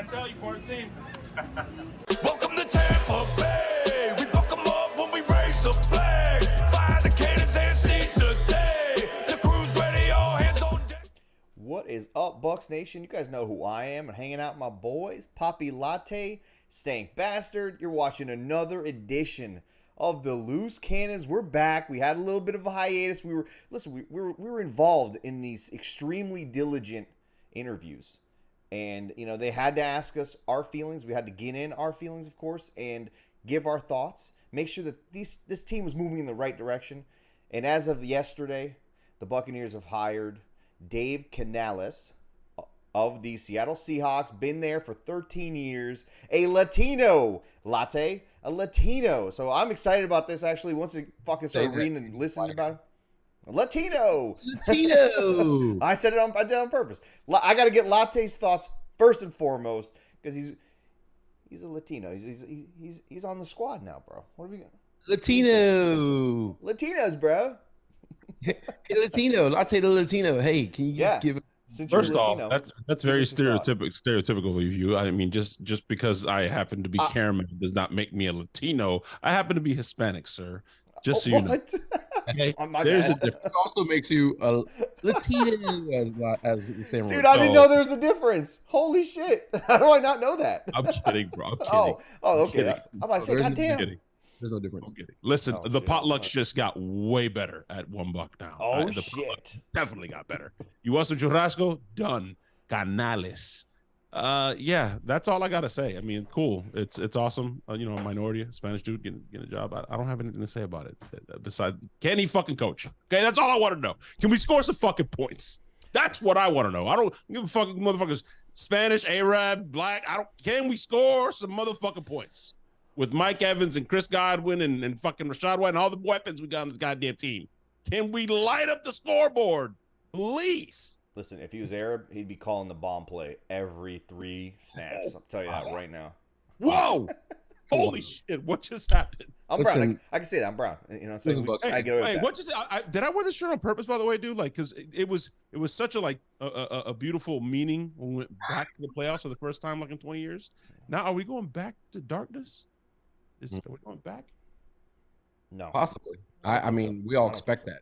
gotta tell you, part of the team. Welcome to Tampa Bay. We fuck 'em up when we raise the flag. Fire the cannons and seize the day. The crew's ready, all hands on deck. What is up, Bucs Nation? You guys know who I am. I'm hanging out with my boys, Poppy Latte, Stank Bastard. You're watching another edition of the Loose Cannons. We're back. We had a little bit of a hiatus. We were involved in these extremely diligent interviews. And, you know, they had to ask us our feelings. We had to get in our feelings, of course, and give our thoughts. Make sure that this team was moving in the right direction. And as of yesterday, the Buccaneers have hired Dave Canales of the Seattle Seahawks. Been there for 13 years. A Latino. Latte. A Latino. So I'm excited about this, actually, once I fucking started reading and listening about him. Latino. I said it I did it on purpose. I got to get Latte's thoughts first and foremost because he's a Latino. He's on the squad now, bro. What are we got? Latino. Latinos, bro. Hey, Latino. Latte the Latino. Hey, can you just give it? First off, that's very stereotypical of you. I mean, just because I happen to be caramel does not make me a Latino. I happen to be Hispanic, sir. Just so you know. Okay, there's a difference. It also makes you a Latino as the same. Dude, I didn't know there was a difference. Holy shit! How do I not know that? I'm kidding, bro. I'm kidding. Oh, okay. I'm like, say, goddamn. There's no difference. Listen, the potlucks just got way better at $1 now. Oh, the shit. Definitely got better. You want some churrasco? Done. Canales. Yeah, that's all I got to say. I mean, cool. It's awesome. You know, a minority, Spanish dude getting a job. I don't have anything to say about it. Besides, can he fucking coach? Okay, that's all I want to know. Can we score some fucking points? That's what I want to know. I don't give a fucking motherfuckers. Spanish, Arab, black. Can we score some motherfucking points? With Mike Evans and Chris Godwin and fucking Rashad White and all the weapons we got on this goddamn team. Can we light up the scoreboard? Please. Listen, if he was Arab, he'd be calling the bomb play every 3 snaps. I'll tell you that right now. Whoa! Holy shit, what just happened? I'm brown. I can say that. I'm brown. You know what I'm saying? Hey, what just did I wear this shirt on purpose, by the way, dude? Like, because it was such a beautiful meaning when we went back to the playoffs for the first time like in 20 years. Now, are we going back to darkness? Are we going back? No, possibly. I mean, we all expect that.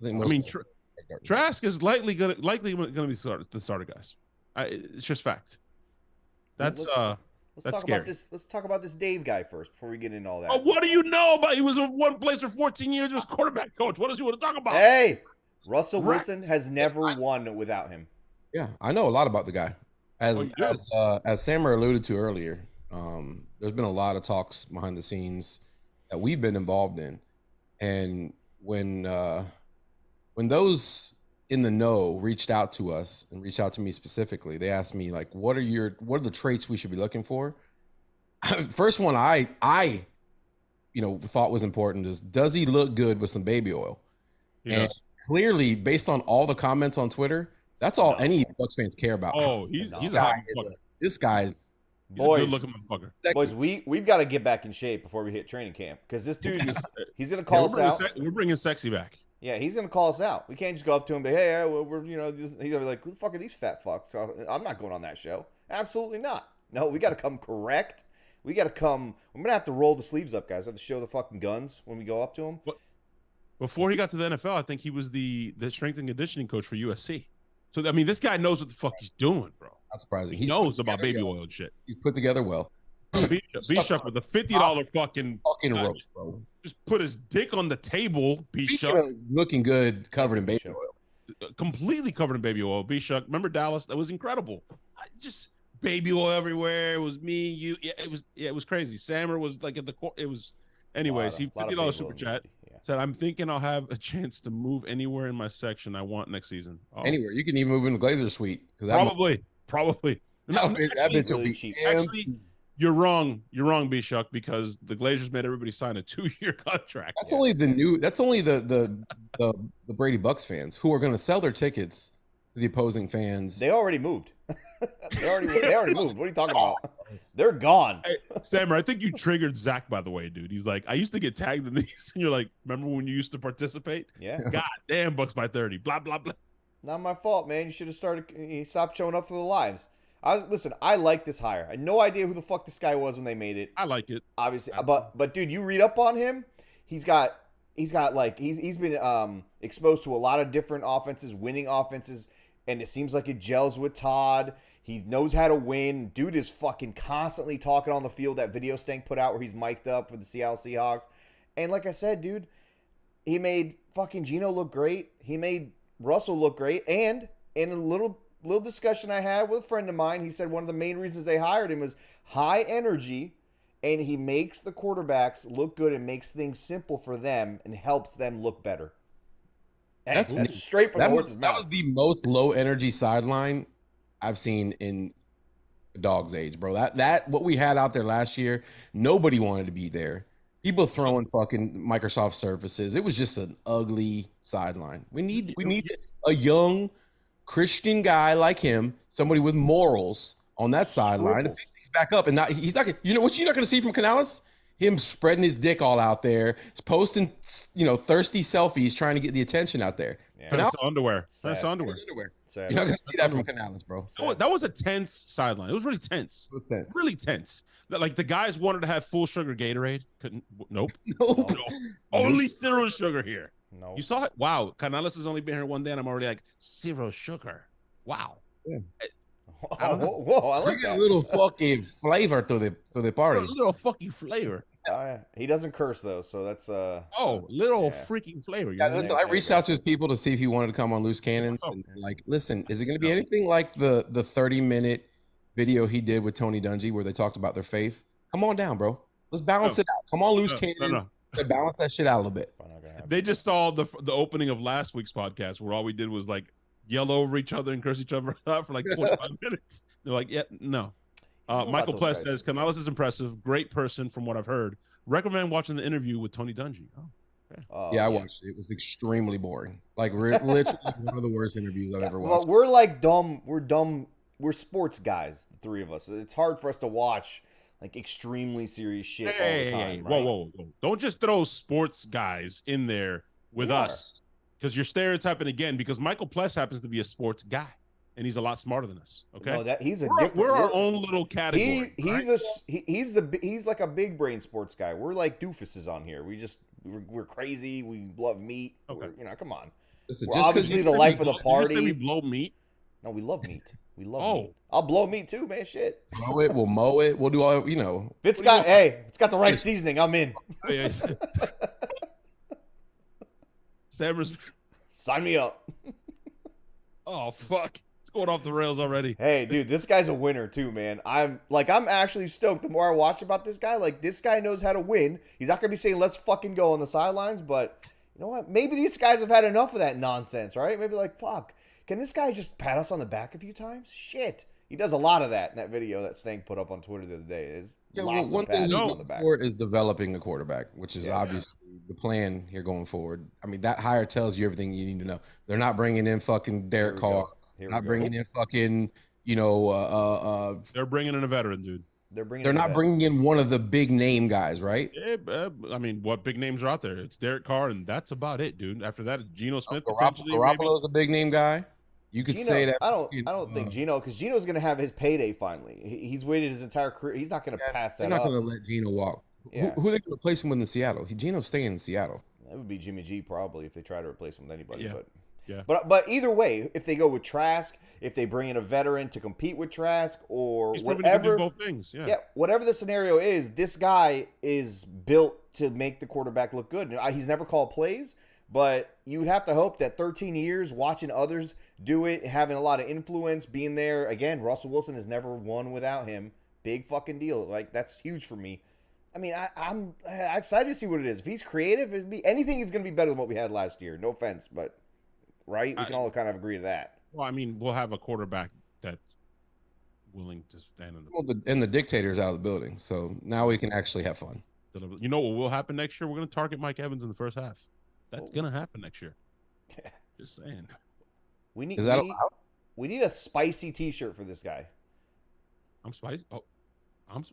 I mean, Trask is likely gonna be the starter guys. It's just fact. That's scary. Let's talk about this Dave guy first before we get into all that. Oh, what do you know about? He was in one place for 14 years. He was quarterback coach. What does he want to talk about? Hey, Russell Wilson has never won without him. Yeah, I know a lot about the guy. As Sammer alluded to earlier, there's been a lot of talks behind the scenes that we've been involved in, and when those in the know reached out to us and reached out to me specifically, they asked me like, what are the traits we should be looking for? First one I thought was important is, does he look good with some baby oil? Yes. And clearly, based on all the comments on Twitter, that's all any Bucs fans care about. Oh, he's a hot motherfucker. This guy's a good-looking motherfucker. Boys, we've got to get back in shape before we hit training camp because this dude he's gonna call us out. We're bringing sexy back. Yeah, he's gonna call us out. We can't just go up to him and be, hey, we're he's gonna be like, who the fuck are these fat fucks? I'm not going on that show. Absolutely not. No, we got to come correct. We got to come. I'm gonna have to roll the sleeves up, guys. I have to show the fucking guns when we go up to him. Before he got to the NFL, I think he was the strength and conditioning coach for USC. So I mean, this guy knows what the fuck he's doing, bro. Not surprising. He knows about baby oil and shit. He's put together well. Bishop with a $50 fucking rope, bro. Just put his dick on the table. Bishop looking good, covered in baby oil. Completely covered in baby oil. Bishop, remember Dallas? That was incredible. Just baby oil everywhere. It was me, you. Yeah, it was crazy. Sammer was like at the court. It was. Anyways, he $50 super chat. Said, I'm thinking I'll have a chance to move anywhere in my section I want next season. Oh. Anywhere. You can even move in the Glazer suite. Probably. No, actually, you're wrong. You're wrong, B-Shuck, because the Glazers made everybody sign a 2-year contract. That's only the Brady Bucs fans who are going to sell their tickets to the opposing fans. They already moved. they already moved. What are you talking about? They're gone. Hey, Sammer, I think you triggered Zach, by the way, dude. He's like, I used to get tagged in these, and you're like, remember when you used to participate? Yeah. God damn, Bucs by 30. Blah blah blah. Not my fault, man. You should have stopped showing up for the lives. Listen, I like this hire. I had no idea who the fuck this guy was when they made it. I like it. Obviously, but dude, you read up on him. He's been exposed to a lot of different offenses, winning offenses, and it seems like it gels with Todd. He knows how to win. Dude is fucking constantly talking on the field. That video Stank put out where he's mic'd up with the Seattle Seahawks. And like I said, dude, he made fucking Geno look great. He made Russell look great. And in a little discussion I had with a friend of mine, he said one of the main reasons they hired him was high energy, and he makes the quarterbacks look good and makes things simple for them and helps them look better. That's straight from the horse's mouth. That was the most low energy sideline I've seen in a dog's age, bro. That what we had out there last year, nobody wanted to be there. People throwing fucking Microsoft Surfaces. It was just an ugly sideline. We need a young Christian guy like him, somebody with morals on that sideline to pick things back up. And he's not. You know what you're not going to see from Canales? Him spreading his dick all out there, posting, thirsty selfies, trying to get the attention out there. Yeah. That's underwear. That's underwear. You're not gonna see that from Canales, bro. That was a tense sideline. It was really tense. Really tense. Like the guys wanted to have full sugar Gatorade. Couldn't. Nope. Nope. No. Only zero sugar here. No. You saw it? Wow. Canales has only been here one day, and I'm already like zero sugar. Wow. Yeah. Whoa, I like that. A little fucking flavor to the party. A little fucking flavor. Yeah. He doesn't curse though, so that's freaking flavor. Yeah, listen, I reached out to his people to see if he wanted to come on Loose Cannons. And like, listen, is it going to be anything like the 30-minute video he did with Tony Dungy where they talked about their faith? Come on down, bro. Let's balance it out. Come on, Loose Cannons. Balance that shit out a little bit. They just saw the opening of last week's podcast where all we did was like yell over each other and curse each other out for like 25 minutes. They're like, yeah, no. Michael Pless says, Canales is impressive. Great person from what I've heard. Recommend watching the interview with Tony Dungy. Yeah, I watched it. It was extremely boring. Like literally one of the worst interviews I've ever watched. Well, we're like dumb. We're dumb. We're sports guys, the three of us. It's hard for us to watch like extremely serious shit all the time. Right? Whoa. Don't just throw sports guys in there with us because you're stereotyping again because Michael Pless happens to be a sports guy. And he's a lot smarter than us. Okay, no, we're our own little category. He's like a big brain sports guy. We're like doofuses on here. We're crazy. We love meat. Okay. Come on. Listen, we're obviously the life of the party. Did you say we blow meat? No, we love meat. We love meat. I'll blow meat too, man. Shit. Mow it. We'll mow it. We'll do all. If it's got the right seasoning, I'm in. Sign me up. Oh fuck. Going off the rails already. Hey, dude, this guy's a winner too, man. I'm actually stoked. The more I watch about this guy, like this guy knows how to win. He's not gonna be saying let's fucking go on the sidelines, but you know what? Maybe these guys have had enough of that nonsense, right? Maybe like, fuck, can this guy just pat us on the back a few times? Shit, he does a lot of that in that video that Stank put up on Twitter the other day. One thing he's on the back is developing the quarterback, which is obviously the plan here going forward. I mean, that hire tells you everything you need to know. They're not bringing in fucking Derek Carr. Not bringing in fucking, they're bringing in a veteran, dude. They're not bringing in one of the big name guys, right? Yeah, I mean, what big names are out there? It's Derek Carr, and that's about it, dude. After that, Geno Smith potentially. Garoppolo's a big name guy. You could say that. I don't think Geno, because Geno's going to have his payday finally. He's waited his entire career. He's not going to pass that up. They're not going to let Geno walk. Yeah. Who are they going to replace him with in Seattle? Geno's staying in Seattle. That would be Jimmy G probably if they try to replace him with anybody. Yeah. Yeah. But either way, if they go with Trask, if they bring in a veteran to compete with Trask, or whatever, both things. Whatever the scenario is, this guy is built to make the quarterback look good. He's never called plays, but you would have to hope that 13 years watching others do it, having a lot of influence, being there. Again, Russell Wilson has never won without him. Big fucking deal. Like, that's huge for me. I mean, I'm excited to see what it is. If he's creative, anything is going to be better than what we had last year. No offense, but. Right? We can all kind of agree to that. Well, I mean, we'll have a quarterback that's willing to stand in the... Well, and the dictator's out of the building, so now we can actually have fun. You know what will happen next year? We're going to target Mike Evans in the first half. That's going to happen next year. Just saying. We need a spicy T-shirt for this guy. I'm spicy? Oh, I'm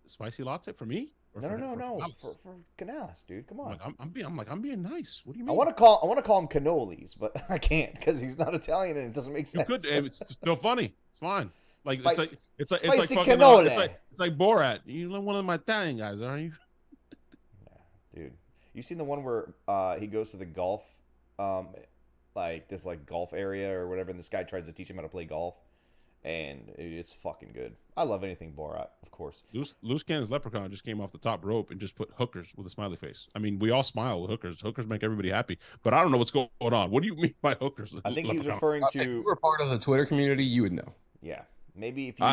spicy latte for me? No. For Canales, dude. Come on. I'm being nice. What do you mean? I want to call him cannolis, but I can't because he's not Italian and it doesn't make sense. You could. It's still funny. It's fine. Like it's like Spicy fucking cannoli. it's like Borat. You're one of my Italian guys, aren't you? Yeah, dude. You seen the one where he goes to the golf, like this like golf area or whatever, and this guy tries to teach him how to play golf, and it's fucking good. I love anything Borat, of course. Loose Cannon's Leprechaun just came off the top rope and just put hookers with a smiley face. I mean, we all smile with hookers. Hookers make everybody happy, but I don't know what's going on. What do you mean by hookers? I think he was Leprechaun? referring If you to were part of the Twitter community, you would know. yeah. Maybe if you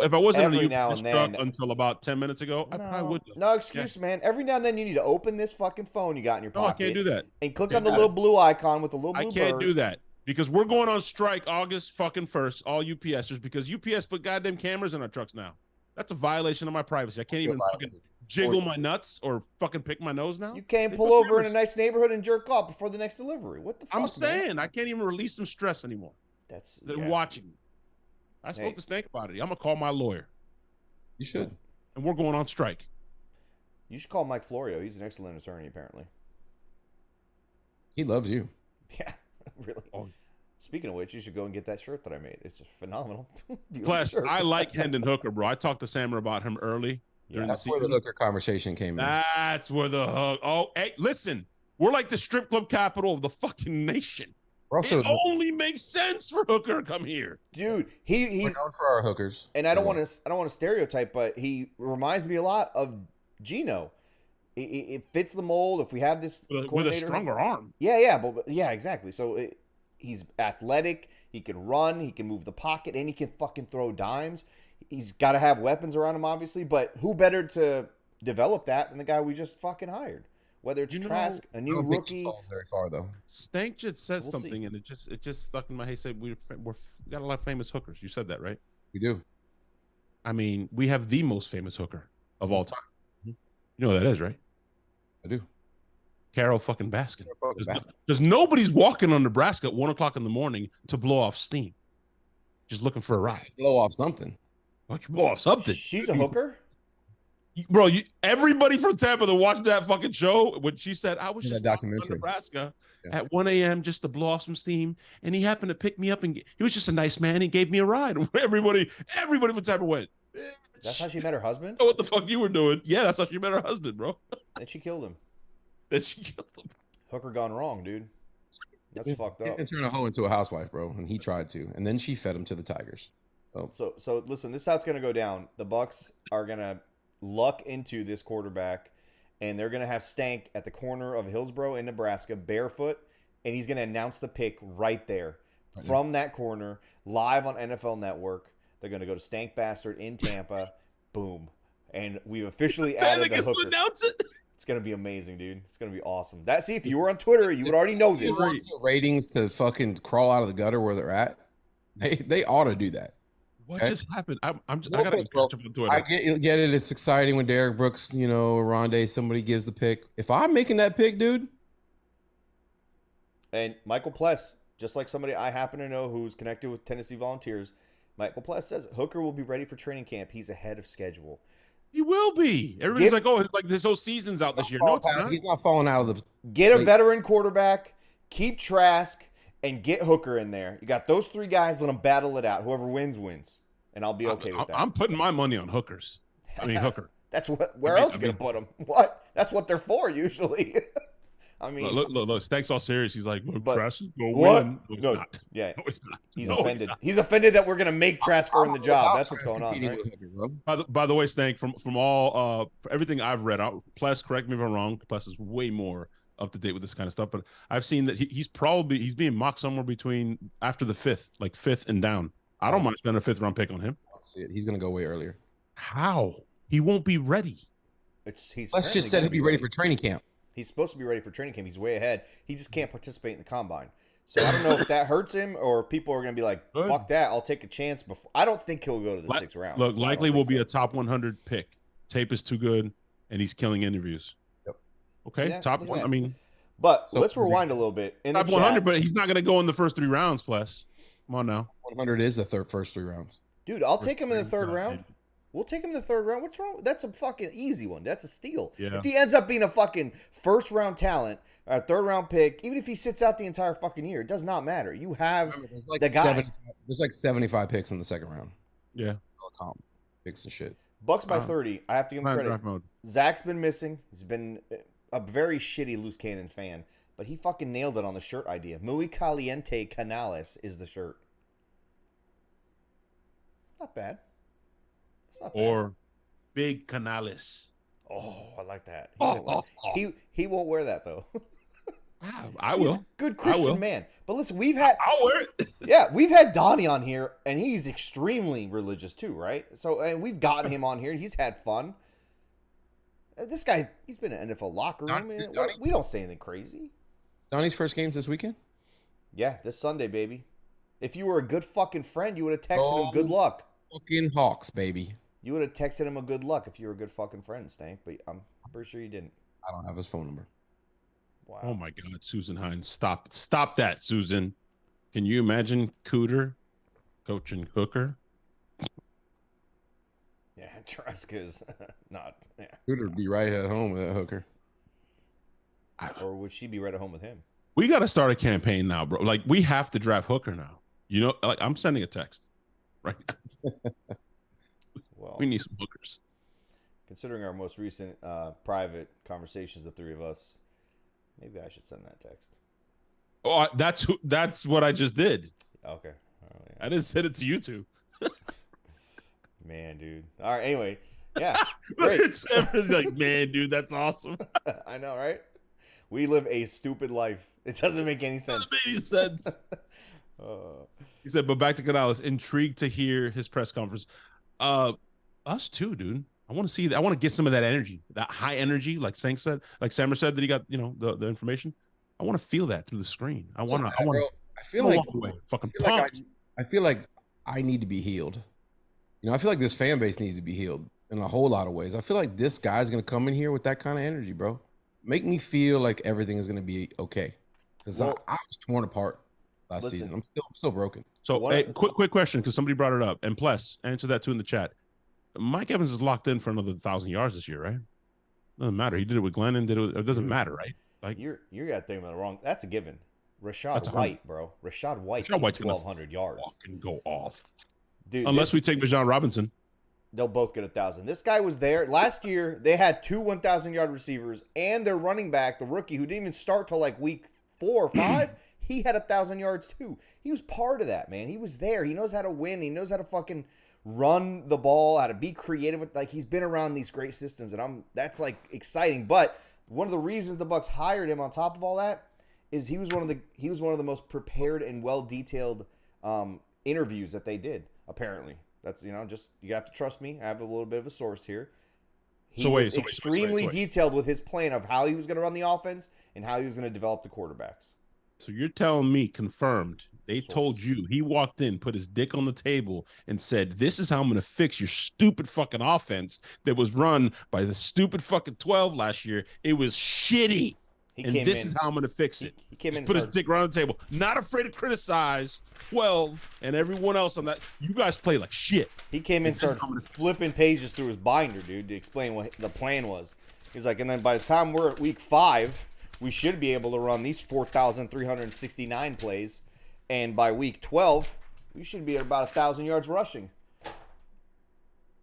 if I wasn't in every a now UPS and truck then until about 10 minutes ago, I probably would. No excuse, man. Every now and then you need to open this fucking phone you got in your No, I pocket. can't do that. And click on the little blue icon with the little blue I can't bird. do that because we're going on strike August fucking 1st, all UPSers, because UPS put goddamn cameras in our trucks now. That's a violation of my privacy. I can't even fucking jiggle my nuts or fucking pick my nose now. You can't They pull put over in a cameras. nice neighborhood and jerk off before the next delivery. What the fuck, I'm man? saying I can't even release some stress anymore. They're watching me. I spoke to Snake about it. I'm gonna call my lawyer. You should. And we're going on strike. You should call Mike Florio. He's an excellent attorney, apparently. He loves you. Yeah, really. Oh. Speaking of which, you should go and get that shirt that I made. It's just phenomenal. Plus, I like Hendon Hooker, bro. I talked to Sammer about him early during the That's where season. the Hooker conversation came in. That's where the hook. Oh, hey, listen, we're like the strip club capital of the fucking nation. Also, it only makes sense for Hooker to come here, dude. we're He's known for our hookers. and I don't want to stereotype, but he reminds me a lot of Gino. It fits the mold. If we have this with a coordinator- stronger arm. Yeah, exactly. So he's athletic. He can run. He can move the pocket, and he can fucking throw dimes. He's got to have weapons around him, obviously. But who better to develop that than the guy we just fucking hired? Whether it's Trask, a new rookie. Falls very far though. Stank just said We'll something, see. and it just stuck in my head. He said we got a lot of famous hookers. You said that, right? We do. I mean, we have the most famous hooker of all time. You know who that is, right? I do. Carol fucking Baskin. Because nobody's walking on Nebraska at 1 o'clock in the morning to blow off steam. Just looking for a ride. Blow off something. Like blow off something. She's a hooker. Bro, everybody from Tampa that watched that fucking show, when she said, I was just walking on Nebraska at 1 a.m. just to blow off some steam, and he happened to pick me up, and he was just a nice man. He gave me a ride. Everybody from Tampa went. That's how she met her husband? What the fuck you were doing? Yeah, that's how she met her husband, bro. And she killed him. Hooker Hooker gone wrong, dude. That's fucked up. He turned a hoe into a housewife, bro, and he tried to, and then she fed him to the tigers. So listen, this is how it's gonna go down. The Bucs are gonna luck into this quarterback, and they're gonna have Stank at the corner of Hillsborough in Nebraska, barefoot, and he's gonna announce the pick right there from that corner, live on NFL Network. They're gonna go to Stank Bastard in Tampa, boom, and we've officially added the hooker. Announce it. It's gonna be amazing, dude. It's gonna be awesome. See, if you were on Twitter, you would already know this. Ratings to fucking crawl out of the gutter where they're at. They ought to do that. What just happened? I gotta catch up on Twitter. I get it. It's exciting when Derek Brooks, Rondé, somebody gives the pick. If I'm making that pick, dude. And Michael Pless, just like somebody I happen to know who's connected with Tennessee Volunteers, Michael Pless says Hooker will be ready for training camp. He's ahead of schedule. He will be. Everybody's like, oh, like this whole season's out this year. No, it's not. He's not falling out of the. Get a veteran quarterback, keep Trask, and get Hooker in there. You got those three guys. Let them battle it out. Whoever wins, wins. And I'll be okay with that. I'm putting my money on hookers. I mean, Hooker. That's where else you going to put them? What? That's what they're for, usually. I mean. Look. Stank's all serious. He's like, Trask is going to what? win. No, no, not. yeah. No, he's not. He's No, offended. He's offended that we're going to make Trask earn the job. That's what's going on, right? By the way, Stank, from all for everything I've read out, Pless, correct me if I'm wrong. Pless is way more up to date with this kind of stuff, but I've seen that he's being mocked somewhere between after the fifth and down. I don't mind spending a 5th round pick on him. See it. He's going to go way earlier. How? He won't be ready. Let's just said he'd be ready for training camp. He's supposed to be ready for training camp. He's way ahead. He just can't participate in the combine. So I don't know if that hurts him or people are going to be like, fuck that. I'll take a chance before. I don't think he'll go to the 6th round. Look, likely will be a top 100 pick. Tape is too good, and he's killing interviews. Yep. Okay, top one. I mean, but let's rewind a little bit. In top 100, but he's not going to go in the first 3 rounds. Plus, come on now. 100 is the first 3 rounds. Dude, I'll take him in the 3rd round. We'll take him in the 3rd round. What's wrong? That's a fucking easy one. That's a steal. Yeah. If he ends up being a fucking 1st round talent or a 3rd round pick, even if he sits out the entire fucking year, it does not matter. You have the guy. There's like 75 picks in the 2nd round. Yeah. Fixing shit. Bucks by 30. I have to give him Not in credit. draft mode. Zach's been missing. He's been a very shitty loose cannon fan, but he fucking nailed it on the shirt idea. Muy Caliente Canales is the shirt. Not bad. It's not bad. Or Big Canales. Oh, I like that. He won't wear that though. I He's will. a good Christian man. But listen, we've had I'll wear it. yeah, we've had Donnie on here, and he's extremely religious too, right? So, and we've gotten him on here, and he's had fun. This guy, he's been in an NFL locker room. We don't say anything crazy. Donnie's first game's this weekend? Yeah, this Sunday, baby. If you were a good fucking friend, you would have texted him good luck. Fucking Hawks, baby. You would have texted him a good luck if you were a good fucking friend, Stank, but I'm pretty sure you didn't. I don't have his phone number. Wow. Oh my God, Susan Hines, stop that, Susan. Can you imagine Cooter coaching Hooker? Yeah, Traska's not. Yeah. Cooter be right at home with that Hooker. Or would she be right at home with him? We got to start a campaign now, bro. Like, we have to draft Hooker now. You know, like, I'm sending a text right now. Well, We need some hookers. considering our most recent private conversations, the three of us, maybe I should send that text. Oh, that's what I just did. Okay. Oh, yeah. I didn't send it to you two. Man, dude. All right. Anyway, yeah. Great. Everyone's like, man, dude, that's awesome. I know, right? We live a stupid life. It doesn't make any sense. Doesn't make any sense. He said, but back to Canales, intrigued to hear his press conference. Us too, dude. I want to see that. I want to get some of that energy, that high energy, like Sank said, like Sammer said that he got, the information. I want to feel that through the screen. I feel like I feel like I need to be healed. I feel like this fan base needs to be healed in a whole lot of ways. I feel like this guy's gonna come in here with that kind of energy, bro. Make me feel like everything is gonna be okay. Because I was torn apart last season. I'm still broken. So, hey, quick question, because somebody brought it up, and plus, answer that too in the chat. Mike Evans is locked in for another 1,000 yards this year, right? Doesn't matter. He did it with Glennon. It doesn't matter, right? Like you got to think about it wrong. That's a given. Rashad White, bro. Rashad White's 1,200 yards. Fucking go off, dude. Unless we take Bijan Robinson, they'll both get 1,000. This guy was there last year. They had two 1,000-yard receivers, and their running back, the rookie, who didn't even start till like week 4 or 5. He had 1,000 yards too. He was part of that, man. He was there. He knows how to win. He knows how to fucking run the ball, how to be creative. Like, he's been around these great systems, and that's like exciting. But one of the reasons the Bucs hired him, on top of all that, is he was one of the most prepared and well detailed interviews that they did. Apparently, that's just you have to trust me. I have a little bit of a source here. He was extremely detailed with his plan of how he was going to run the offense and how he was going to develop the quarterbacks. So you're telling me, confirmed, they told you, he walked in, put his dick on the table, and said, this is how I'm going to fix your stupid fucking offense that was run by the stupid fucking 12 last year. It was shitty. This is how I'm going to fix it. He came in, put his dick right on the table. Not afraid to criticize 12 and everyone else on that. You guys play like shit. He came in and started flipping pages through his binder, dude, to explain what the plan was. He's like, and then by the time we're at week 5, we should be able to run these 4,369 plays. And by week 12, we should be at about 1,000 yards rushing.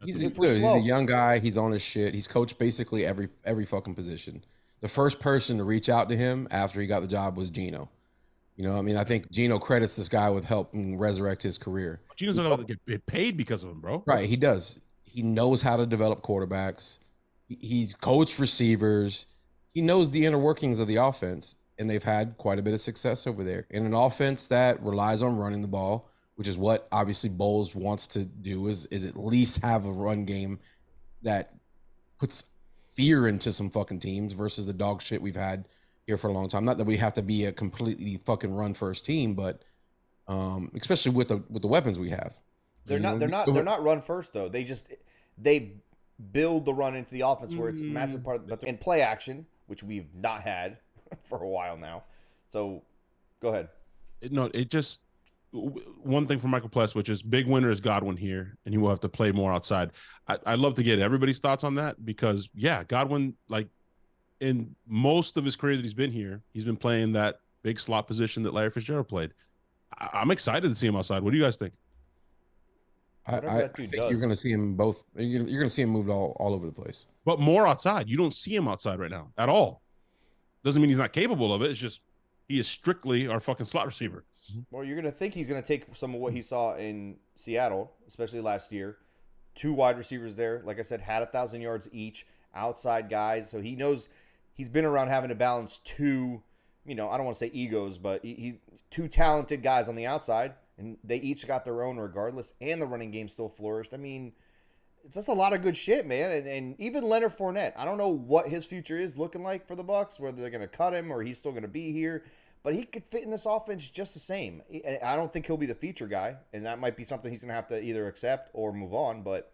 He's a young guy. He's on his shit. He's coached basically every fucking position. The first person to reach out to him after he got the job was Gino. I think Gino credits this guy with helping resurrect his career. Gino's not going to get paid because of him, bro. Right, he does. He knows how to develop quarterbacks. He coached receivers. He knows the inner workings of the offense, and they've had quite a bit of success over there. In an offense that relies on running the ball, which is what obviously Bowles wants to do, is at least have a run game that puts fear into some fucking teams versus the dog shit we've had here for a long time. Not that we have to be a completely fucking run first team, but especially with the weapons we have. They're not run first though. They build the run into the offense where it's a massive part of and play action, which we've not had for a while now. So go ahead. One thing for Michael Pless, which is big winner is Godwin here, and he will have to play more outside. I'd love to get everybody's thoughts on that because, yeah, Godwin, like in most of his career that he's been here, he's been playing that big slot position that Larry Fitzgerald played. I'm excited to see him outside. What do you guys think? Whatever that I dude think you're going to does. see him both. You're going to see him moved all over the place. But more outside. You don't see him outside right now at all. Doesn't mean he's not capable of it. It's just he is strictly our fucking slot receiver. Well, you're going to think he's going to take some of what he saw in Seattle, especially last year. 2 wide receivers there, like I said, had 1,000 yards each, outside guys. So he knows he's been around having to balance 2, I don't want to say egos, but he 2 talented guys on the outside, and they each got their own regardless, and the running game still flourished. I mean, it's just a lot of good shit, man. And even Leonard Fournette, I don't know what his future is looking like for the Bucs, whether they're going to cut him or he's still going to be here. But he could fit in this offense just the same. I don't think he'll be the feature guy, and that might be something he's going to have to either accept or move on. But,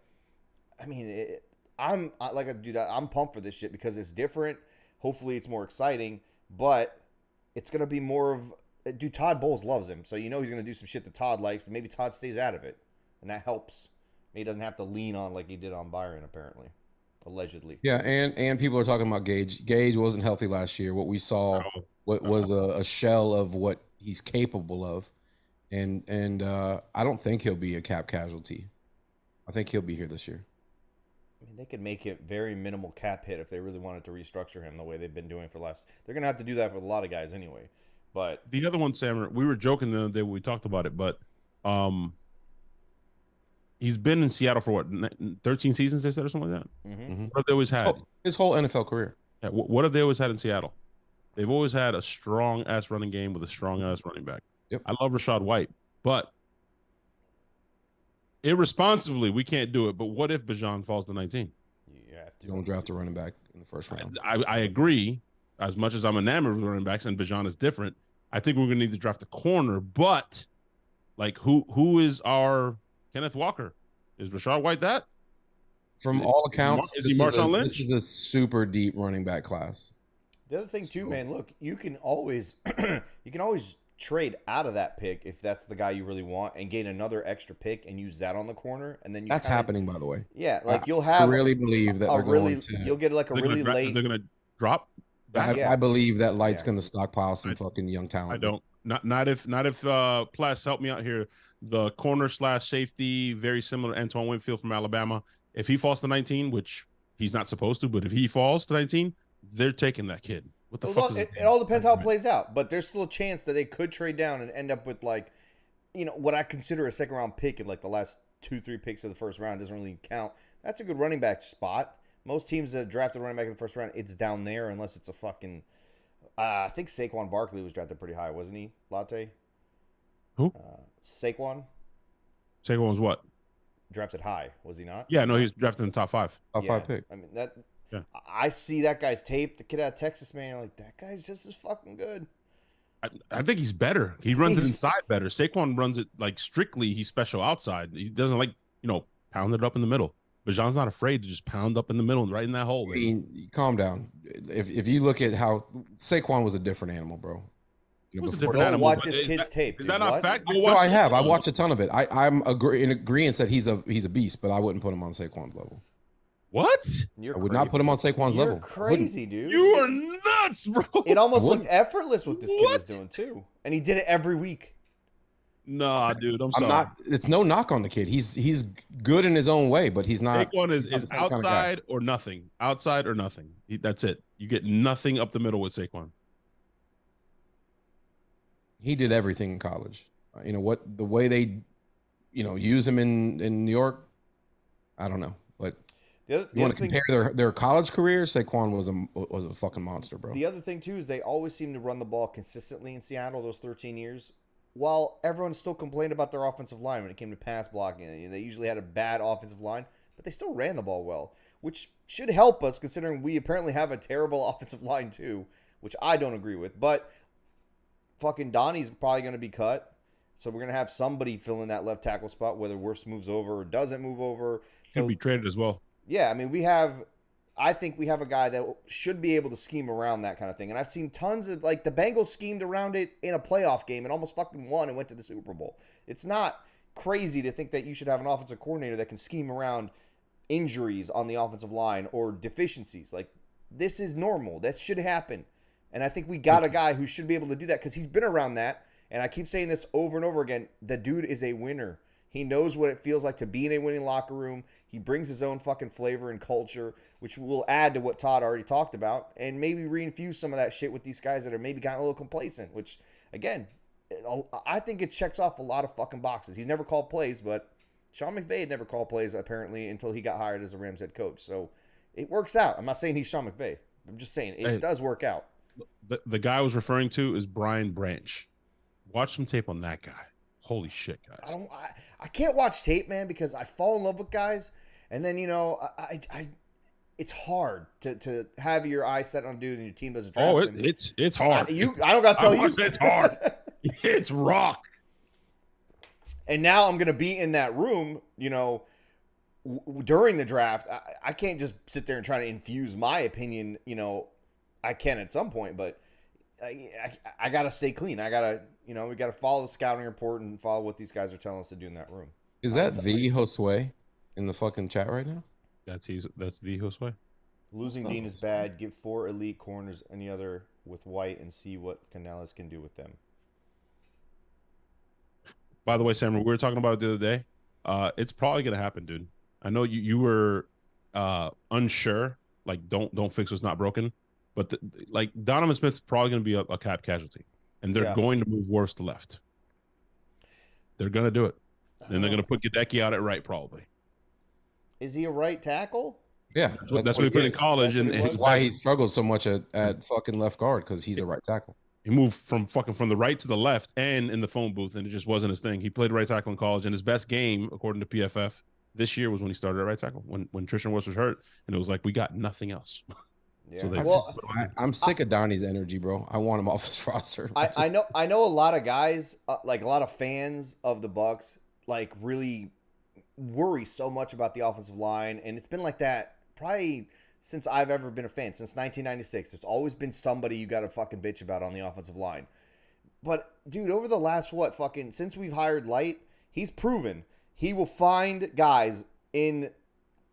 I mean, I'm pumped for this shit because it's different. Hopefully it's more exciting, but it's going to be more of – dude, Todd Bowles loves him, so he's going to do some shit that Todd likes, and maybe Todd stays out of it, and that helps. Maybe he doesn't have to lean on like he did on Byron, apparently. Allegedly. Yeah, and people are talking about Gage. Gage wasn't healthy last year. What we saw was a shell of what he's capable of, and I don't think he'll be a cap casualty. I think he'll be here this year. I mean, they could make it very minimal cap hit if they really wanted to restructure him the way they've been doing for the last. They're gonna have to do that for a lot of guys anyway. But the other one, Sam, we were joking the other day when we talked about it, but he's been in Seattle for what, 13 seasons, they said, or something like that? Mm-hmm. What have they always had? His whole NFL career. Yeah, what have they always had in Seattle? They've always had a strong-ass running game with a strong-ass running back. Yep. I love Rashad White, but irresponsibly, we can't do it. But what if Bijan falls to 19? You have to. You don't draft a running back in the first round. I agree. As much as I'm enamored with running backs, and Bijan is different, I think we're going to need to draft a corner. But, like, who is our Kenneth Walker? Is Rashad White that? From all accounts, Is he Marshawn Lynch? This is a super deep running back class. The other thing too, man, look, you can always trade out of that pick if that's the guy you really want and gain another extra pick and use that on the corner, and then That's happening, by the way. Yeah, like you'll have. I really believe that you'll get like a really late. They're going to drop. I believe that Light's going to stockpile some fucking young talent. I don't. Not if Pless, help me out here. The corner / safety, very similar to Antoine Winfield from Alabama. If he falls to 19, which he's not supposed to, but if he falls to 19, they're taking that kid. What the fuck is it all depends how it plays out, but there's still a chance that they could trade down and end up with like, what I consider a second round pick in like the last 2-3 picks of the first round doesn't really count. That's a good running back spot. Most teams that have drafted running back in the first round, it's down there unless it's a fucking. I think Saquon Barkley was drafted pretty high, wasn't he? Latte. Who? Saquon. Saquon was what? Drafted high, was he not? Yeah, no, he's drafted in the top 5. Top 5 pick. I mean that. Yeah. I see that guy's tape. The kid out of Texas, man. You're like, that guy's just as fucking good. I think he's better. He runs it inside better. Saquon runs it like strictly. He's special outside. He doesn't like pound it up in the middle. Bijan's not afraid to just pound up in the middle and right in that hole. I mean, calm down. If you look at how Saquon was a different animal, bro. Watch his kid's tape. Is that not fact? No, I have. I watched a ton of it. I'm in agreement that he's a beast, but I wouldn't put him on Saquon's level. What? You're I would not put him on Saquon's level. Crazy, dude. You are nuts, bro. It almost looked effortless what this kid was doing too, and he did it every week. Nah, dude, I'm sorry. It's no knock on the kid. He's good in his own way, but he's not. Saquon is outside or nothing. Outside or nothing. That's it. You get nothing up the middle with Saquon. He did everything in college. The way they, use him in New York, I don't know. But you want to compare their college careers? Saquon was a fucking monster, bro. The other thing too is they always seem to run the ball consistently in Seattle those 13 years. While everyone still complained about their offensive line when it came to pass blocking, they usually had a bad offensive line, but they still ran the ball well, which should help us considering we apparently have a terrible offensive line too, which I don't agree with. But fucking Donnie's probably going to be cut, so we're going to have somebody fill in that left tackle spot, whether Wirfs moves over or doesn't move over. He'll be traded as well. Yeah, I mean, I think we have a guy that should be able to scheme around that kind of thing. And I've seen tons of, like, the Bengals schemed around it in a playoff game and almost fucking won and went to the Super Bowl. It's not crazy to think that you should have an offensive coordinator that can scheme around injuries on the offensive line or deficiencies. Like, this is normal. That should happen. And I think we got a guy who should be able to do that because he's been around that. And I keep saying this over and over again. The dude is a winner. He knows what it feels like to be in a winning locker room. He brings his own fucking flavor and culture, which will add to what Todd already talked about, and maybe reinfuse some of that shit with these guys that are maybe gotten a little complacent, which, again, I think it checks off a lot of fucking boxes. He's never called plays, but Sean McVay had never called plays, apparently, until he got hired as a Rams head coach. So it works out. I'm not saying he's Sean McVay. I'm just saying it does work out. The guy I was referring to is Brian Branch. Watch some tape on that guy. Holy shit, guys. I can't watch tape, man, because I fall in love with guys, and then, you know, I it's hard to have your eyes set on a dude and your team doesn't draft him. It's hard. I don't got to tell you. It's hard. It's rock. And now I'm going to be in that room, you know, during the draft. I can't just sit there and try to infuse my opinion. You know, I can at some point, but I got to stay clean. I got to, you know, we got to follow the scouting report and follow what these guys are telling us to do in that room. Is that the Josue in the fucking chat right now? That's the Josue. Losing Dean is bad. Give 4 elite corners any other with White and see what Canales can do with them. By the way, Sam, we were talking about it the other day. It's probably gonna happen, dude. I know you were unsure, like don't fix what's not broken, but like Donovan Smith's probably gonna be a cap casualty, and they're going to move Wirfs to left. They're gonna do it, and they're gonna put Gadecki out at right, probably. Is he a right tackle? Yeah, that's what he put in college, and that's why he struggled so much at fucking left guard, because he's a right tackle. He moved from the right to the left and in the phone booth, and it just wasn't his thing. He played right tackle in college, and his best game, according to PFF, this year was when he started at right tackle, when Tristan Wirfs was hurt, and it was like, we got nothing else. Yeah. So I'm sick of Donnie's energy, bro. I want him off his roster. I know a lot of guys, like a lot of fans of the Bucs, like really worry so much about the offensive line, and it's been like that probably since I've ever been a fan, since 1996. There's always been somebody you got to fucking bitch about on the offensive line. But, dude, over the last, since we've hired Light, he's proven he will find guys in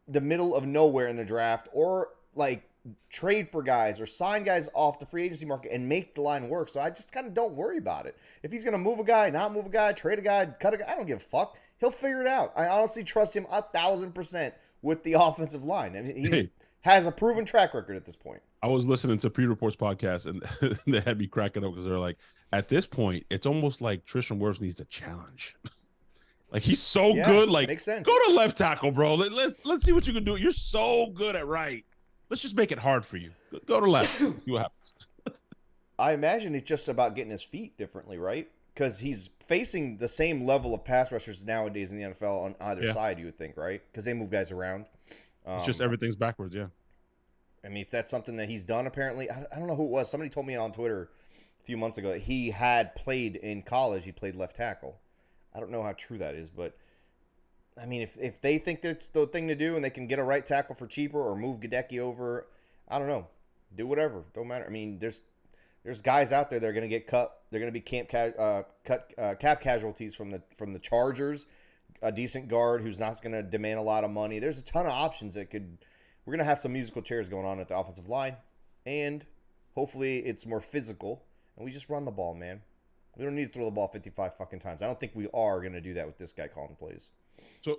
the middle of nowhere in the draft, or, like, trade for guys or sign guys off the free agency market and make the line work. So I just kind of don't worry about it. If he's going to move a guy, not move a guy, trade a guy, cut a guy, I don't give a fuck. He'll figure it out. I honestly trust him 1,000% with the offensive line. I mean, he's has a proven track record at this point. I was listening to Pre-Reports podcast, and they had me cracking up because they're like, at this point, it's almost like Tristan Wirfs needs a challenge. Like, he's so good. Like, makes sense. Go to left tackle, bro. Let's see what you can do. You're so good at right. Let's just make it hard for you. Go to left. See what happens. I imagine it's just about getting his feet differently, right? Because he's facing the same level of pass rushers nowadays in the NFL on either side, you would think, right? Because they move guys around. It's just everything's backwards, yeah. I mean, if that's something that he's done, apparently, I don't know who it was. Somebody told me on Twitter a few months ago that he had played in college. He played left tackle. I don't know how true that is, but I mean, if they think that's the thing to do and they can get a right tackle for cheaper or move Gadecki over, I don't know. Do whatever. Don't matter. I mean, there's guys out there that are going to get cut. They're going to be cap casualties from the Chargers. A decent guard who's not going to demand a lot of money. There's a ton of options that could. We're going to have some musical chairs going on at the offensive line, and hopefully it's more physical, and we just run the ball, man. We don't need to throw the ball 55 fucking times. I don't think we are going to do that with this guy calling plays.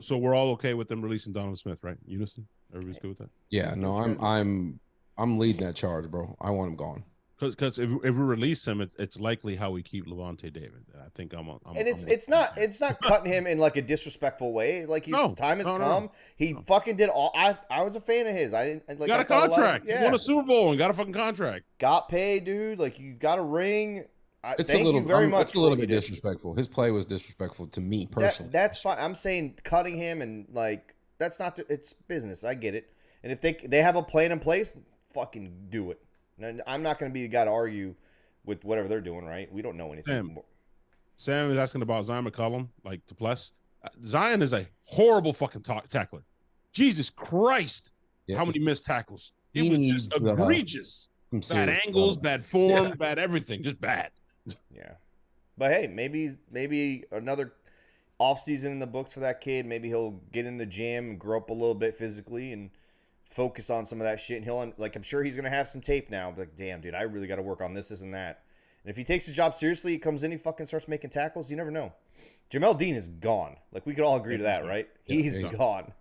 So we're all okay with them releasing Donovan Smith, right? Unison? Everybody's good with that? Yeah, no, I'm leading that charge, bro. I want him gone. Because if we release him, it's likely how we keep Levante David. I think I'm and it's not cutting him in like a disrespectful way. Like his time has come. No. He fucking did all. I was a fan of his. I didn't like. Got a contract. He won a Super Bowl and got a fucking contract. Got paid, dude. Like you got a ring. It's a little bit disrespectful. His play was disrespectful to me personally. That's fine. I'm saying cutting him and like that's not. It's business. I get it. And if they have a plan in place, fucking do it. And I'm not going to be the guy to argue with whatever they're doing, right? We don't know anything. Sam is asking about Zion McCollum, like to plus. Zion is a horrible fucking tackler. Jesus Christ. Yeah. How many missed tackles? It was just egregious. Bad angles, bad form, bad everything. Just bad. Yeah. But hey, maybe another offseason in the books for that kid. Maybe he'll get in the gym and grow up a little bit physically and focus on some of that shit. And I'm sure he's going to have some tape now. But like, damn, dude, I really got to work on this and that. And if he takes the job seriously, he comes in, he fucking starts making tackles. You never know. Jamel Dean is gone. Like, we could all agree to that, right? He's gone.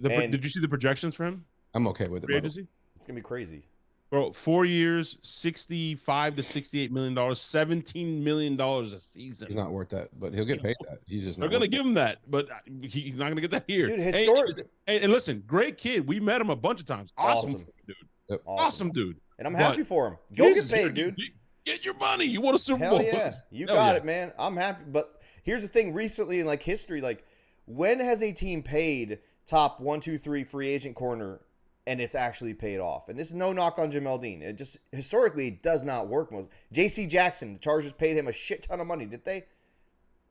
Did you see the projections for him? I'm okay with it. Free agency? It's going to be crazy. Bro, 4 years, $65 to $68 million, $17 million a season. He's not worth that, but he'll get paid that. He's just They're not going to worth give him that, but he's not going to get that here. Dude, historic. And listen, great kid. We met him a bunch of times. Awesome. Dude. Yep. Awesome dude. And I'm happy for him. Go Jesus, get paid, dude. Get your money. You want a Super Hell Bowl. yeah. You Hell got yeah. it, man. I'm happy. But here's the thing. Recently in, like, history, like, when has a team paid top 1, 2, 3 free agent corner and it's actually paid off? And this is no knock on Jamel Dean. It just, historically, it does not work. J.C. Jackson, the Chargers paid him a shit ton of money, did they?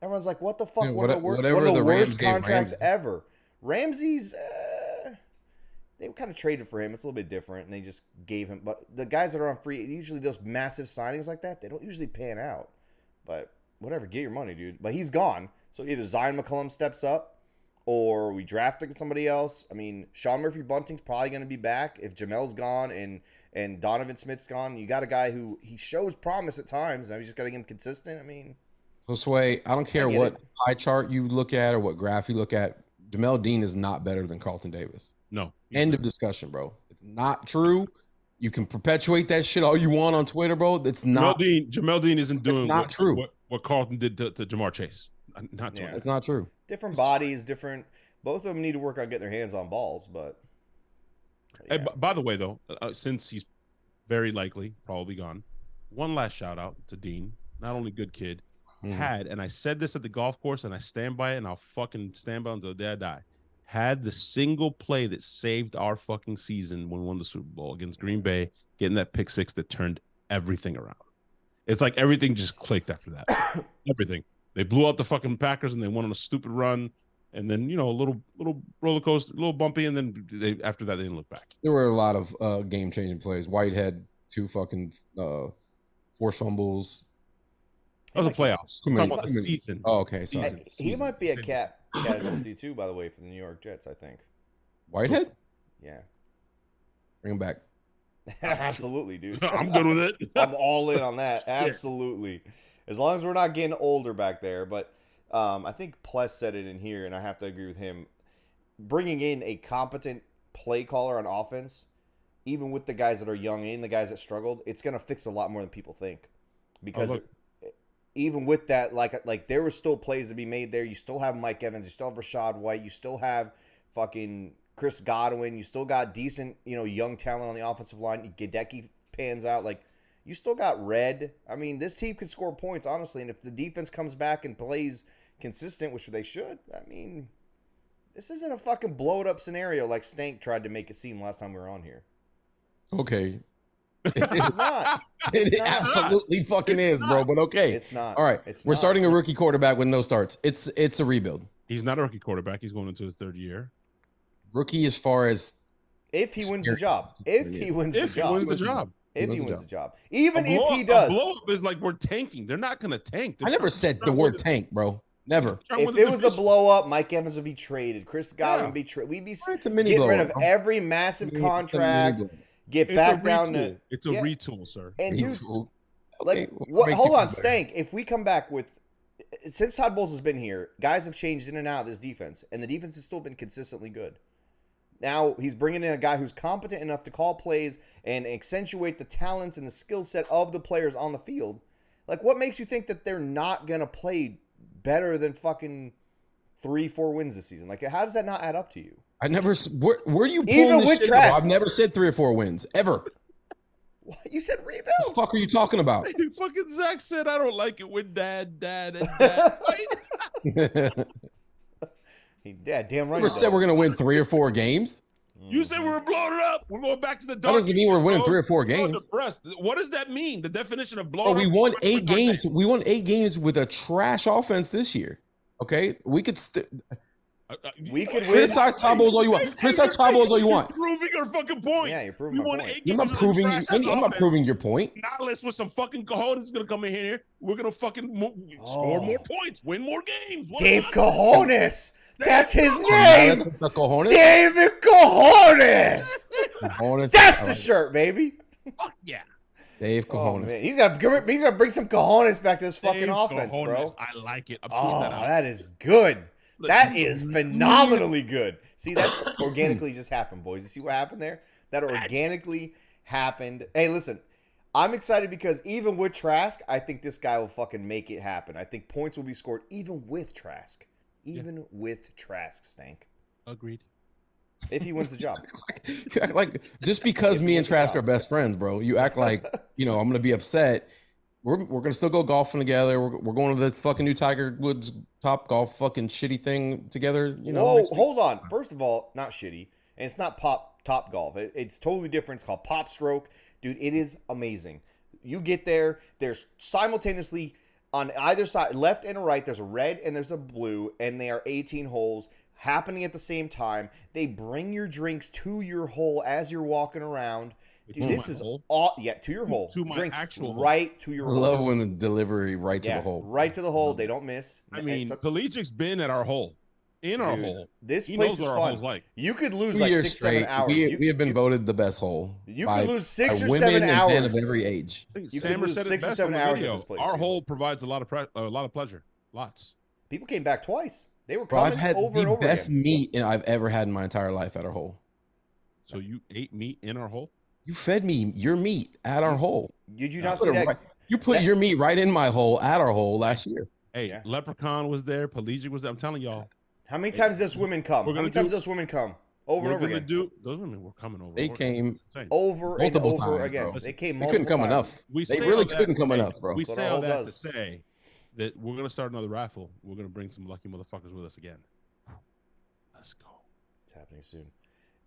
Everyone's like, what the fuck? Yeah, one of the Rams worst gave contracts Ramsey. ever. Ramsey's, they kind of traded for him. It's a little bit different, and they just gave him. But the guys that are on free, usually those massive signings like that, they don't usually pan out. But whatever, get your money, dude. But he's gone. So either Zion McCollum steps up, or we draft somebody else. I mean, Sean Murphy-Bunting's probably going to be back if Jamel's gone and Donovan Smith's gone. You got a guy who he shows promise at times. Now he's just got to get him consistent. I mean, Josue, I don't care I get what it. pie chart you look at or what graph you look at. Jamel Dean is not better than Carlton Davis. No. End of discussion, bro. It's not true. You can perpetuate that shit all you want on Twitter, bro. It's not. Jamel Dean isn't doing not true. What Carlton did to Jamar Chase. Not doing Yeah. it. It's not true. different bodies, different. Both of them need to work on getting their hands on balls, but. Hey, by the way, though, since he's very likely probably gone, one last shout out to Dean. Not only good kid, and I said this at the golf course, and I stand by it, and I'll fucking stand by it until the day I die. Had the single play that saved our fucking season when we won the Super Bowl against Green Bay, getting that pick six that turned everything around. It's like everything just clicked after that. Everything. They blew out the fucking Packers and they went on a stupid run, and then a little roller coaster, a little bumpy, and then after that they didn't look back. There were a lot of game changing plays. Whitehead, 2 fucking forced fumbles. That was a playoffs. I'm talking about the season. Oh, okay. Sorry. He might be a casualty too, by the way, for the New York Jets, I think. Whitehead? Yeah. Bring him back. Absolutely, dude. I'm good with it. I'm all in on that. Absolutely. As long as we're not getting older back there. But I think Pless said it in here, and I have to agree with him. Bringing in a competent play caller on offense, even with the guys that are young and the guys that struggled, it's going to fix a lot more than people think. Because even with that, like there were still plays to be made there. You still have Mike Evans. You still have Rashad White. You still have fucking Chris Godwin. You still got decent, young talent on the offensive line. Gadecki pans out. Like, you still got Red. I mean, this team could score points, honestly. And if the defense comes back and plays consistent, which they should, I mean, this isn't a fucking blow-it-up scenario like Stank tried to make it seem last time we were on here. Okay. It's not. It absolutely fucking is, bro. But okay. It's not. All right. We're starting a rookie quarterback with no starts. It's a rebuild. He's not a rookie quarterback. He's going into his third year. Rookie as far as if he wins the job. If he wins the job. If he wins the job. Even if he does. A blow-up is like we're tanking. They're not going to tank. I never said the word tank, bro. Never. If it was a blow-up, Mike Evans would be traded. Chris Godwin would be traded. We'd be getting rid of every massive contract. Get back down to. It's a retool, sir. And dude, hold on, Stank. If we come back with, since Todd Bowles has been here, guys have changed in and out of this defense, and the defense has still been consistently good. Now he's bringing in a guy who's competent enough to call plays and accentuate the talents and the skill set of the players on the field. Like, what makes you think that they're not gonna play better than fucking 3-4 wins this season? Like, how does that not add up to you? I never. Where do you pull Even this with shit Trask? up? I've never said 3 or 4 wins ever. What? You said rebuild. What the fuck are you talking about? Fucking Zach said, I don't like it when dad, and dad fight. Yeah, damn right. Never said we're gonna win 3 or 4 games. You said we were blowing it up. We're going back to the That doesn't mean we're winning 3 or 4 games. Depressed. What does that mean? The definition of Oh, blowing up. we won 8 games. We won 8 games with a trash offense this year. Okay, we could. We could win. Criticize Todd Bowles all you want. Criticize Todd Bowles all you want. You're proving your fucking point. Yeah, you're proving my point. I'm not proving. I'm not proving your point. Nihilus with some fucking cojones is gonna come in here. We're gonna fucking score more points, win more games. Dave Cojones. That's his name. David Cojones. David Cojones. That's the shirt, baby. Fuck yeah. Dave Oh, Cojones. man. He's got to bring some cojones back to this fucking Dave offense, Cojones. bro. I like it. I'm Oh, tweeting that out. that is good. Look, That is phenomenally good. See, that organically just happened, boys. You see what happened there? That organically happened. Hey, listen, I'm excited because even with Trask, I think this guy will fucking make it happen. I think points will be scored even with Trask. Even with Trask, Stank. Agreed. If he wins the job. You act like just because me and Trask are best friends, bro. You act like I'm gonna be upset. We're gonna still go golfing together. We're going to the fucking new Tiger Woods Top Golf fucking shitty thing together. Whoa, hold on. First of all, not shitty, and it's not Top Golf. It's totally different. It's called Pop Stroke, dude. It is amazing. You get there. There's simultaneously on either side, left and right. There's a red and there's a blue, and they are 18 holes happening at the same time. They bring your drinks to your hole as you're walking around. Dude, this is all to your hole. To my drinks actual right to your I hole. love when the delivery right to the hole. Right to the hole. They don't miss. I mean, Collegiac's been at our hole. Our hole. This He place knows is what our fun. hole's like. You could lose 2 like years 6-7 straight. hours. We have been voted the best hole. You could lose 6 or women 7 and hours. men of every age. I think You Sammer could lose said 6 it or best 7 on the hours at video. this place, Our dude. hole provides a lot of pleasure. Lots. People came back twice. They were Bro, coming I've had over the and over best again. meat I've ever had in my entire life at our hole. So you ate meat in our hole? You fed me your meat at our hole. Did you not see that? You put your meat right in my hole at our hole last year. Hey, Yeah. Leprechaun was there. Pelagic was there. I'm telling y'all. How many times does women come? We're How gonna many times do- does women come? Over and over again. Those women were coming over. They came Over multiple and over times, again. bro. They came They multiple couldn't come times. enough. We They say really all that couldn't to come say- enough, bro. We That's what say our all hole that does. to say that we're gonna start another raffle. We're gonna bring some lucky motherfuckers with us again. Let's go. It's happening soon.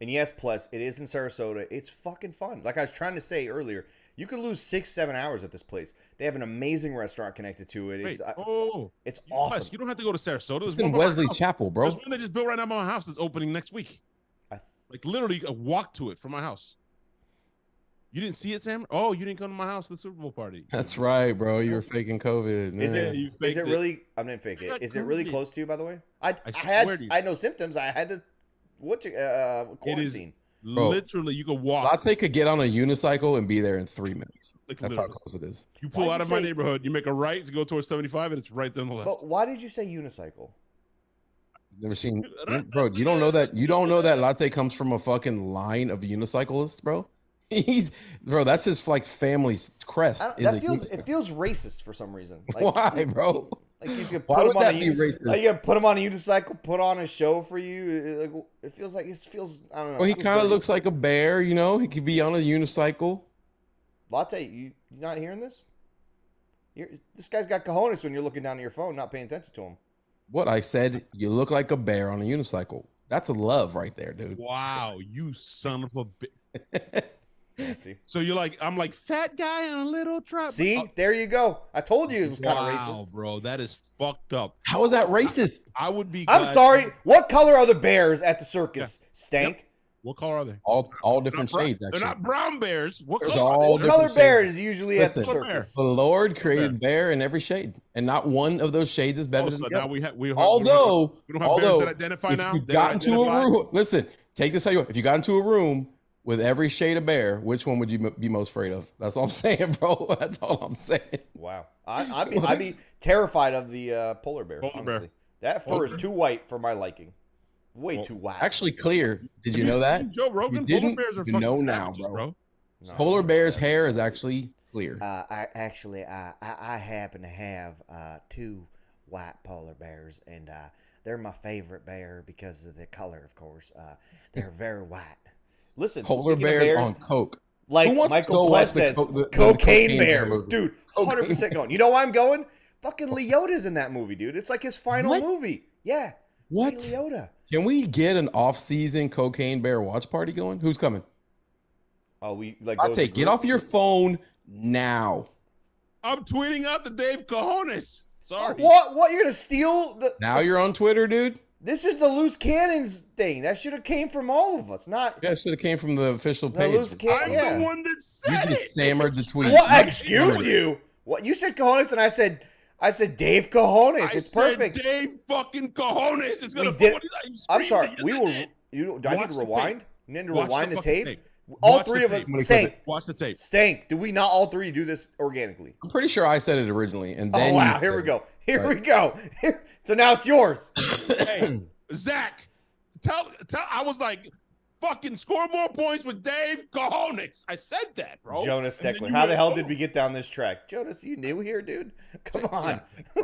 And yes, plus, it is in Sarasota. It's fucking fun. Like I was trying to say earlier, you could lose 6-7 hours at this place. They have an amazing restaurant connected to it. Wait, It's oh, it's you- awesome. Wes, you don't have to go to Sarasota. There's It's in one by my Wesley house. Chapel, bro. There's one they just built right now by my house that's opening next week. Like literally a walk to it from my house. You didn't see it, Sam? Oh, you didn't come to my house to the Super Bowl party. That's right, bro. You were faking COVID. Is man. you it faked it. really? I didn't fake I it. got Is it really COVID. close to you? By the way, I swear to you. had no symptoms. I had to quarantine. Bro. Literally, you could walk. Latte could get on a unicycle and be there in 3 minutes. Like, That's how literally. close it is. You pull Why'd out you of my say- neighborhood, you make a right to go towards 75, and it's right there on the left. But why did you say unicycle? Never seen, bro. You don't know that. You don't know that Latte comes from a fucking line of unicyclists, bro. Bro. That's his like family's crest. It feels racist for some reason. Like, Why, bro? Like you should Why put would him on that a be racist? Like you put him on a unicycle, put on a show for you. It feels I don't know. Well, he it feels kind of dirty. looks like a bear, you know. He could be on a unicycle. Latte. You not hearing this? This guy's got cojones when you're looking down at your phone, not paying attention to him. What I said, you look like a bear on a unicycle. That's a love right there, dude. Wow, you son of a bitch. Yeah, see, So you're like, I'm like fat guy on a little trap. see, there you go. I told you it was kind of racist. bro. That is fucked up. How is that racist? I would be. I'm glad- sorry. What color are the bears at the circus? Stank. What color are they? All different They're not shades, brown- actually. They're not brown bears. What There's color? all What different color bear is usually at the Listen. circus? The Lord created bear in every shade, and not one of those shades is better Oh, than so the now other. we have. We Although don't have bears that identify now. if you They got don't into a identify? room, listen, take this how you want. If you got into a room with every shade of bear, which one would you be most afraid of? That's all I'm saying, bro. That's all I'm saying. Wow, I'd be terrified of the polar bear. Polar bear. Honestly, that fur is too white for my liking. Way too white. Actually, clear. Did you Have know that? seen Joe Rogan. You Polar didn't? bears are You fucking know now, savages, bro. No. Polar bear's hair is actually clear. I happen to have 2 white polar bears, and they're my favorite bear because of the color, of course. They're very white. Listen, Polar speaking of bears on coke. like Who wants to Michael go Pless watch the says, the cocaine bear, movie? dude. Cocaine 100% going. You know why I'm going? Fucking Leota's in that movie, dude. It's like his final What? movie. Yeah. What? Ray Liotta. Can we get an off-season cocaine bear watch party going? Who's coming? Oh, we like. I'll go to take. the Get group? off your phone now. I'm tweeting out the Dave Cojones. Sorry. What? You're gonna steal the? Now you're on Twitter, dude. This is the loose cannons thing. That should have came from all of us, not Yeah, should have came from the official the page. loose I'm cannon. Yeah. the one that You said just it. stammered the tweet. What? Excuse you? What you said, cojones, and I said Dave Cojones. I It's said perfect. Dave fucking Cojones. It's gonna. We did- What did I- you I'm screamed sorry. it. We You were. said it. Do I need Watch to the rewind? tape. You need to Watch rewind the fucking tape. All Watch three the of us. tape. Stank. Watch the tape. Stank. Do we not all three do this organically? I'm pretty sure I said it originally, and then Oh wow! Here we go. Here we go. So now it's yours. Hey, Zach, tell. I was like, fucking score more points with Dave Cojones. I said that, bro. Jonas And then Steckler. you How the went, hell "Oh." did we get down this track? Jonas, you new here, dude? Come on. Yeah,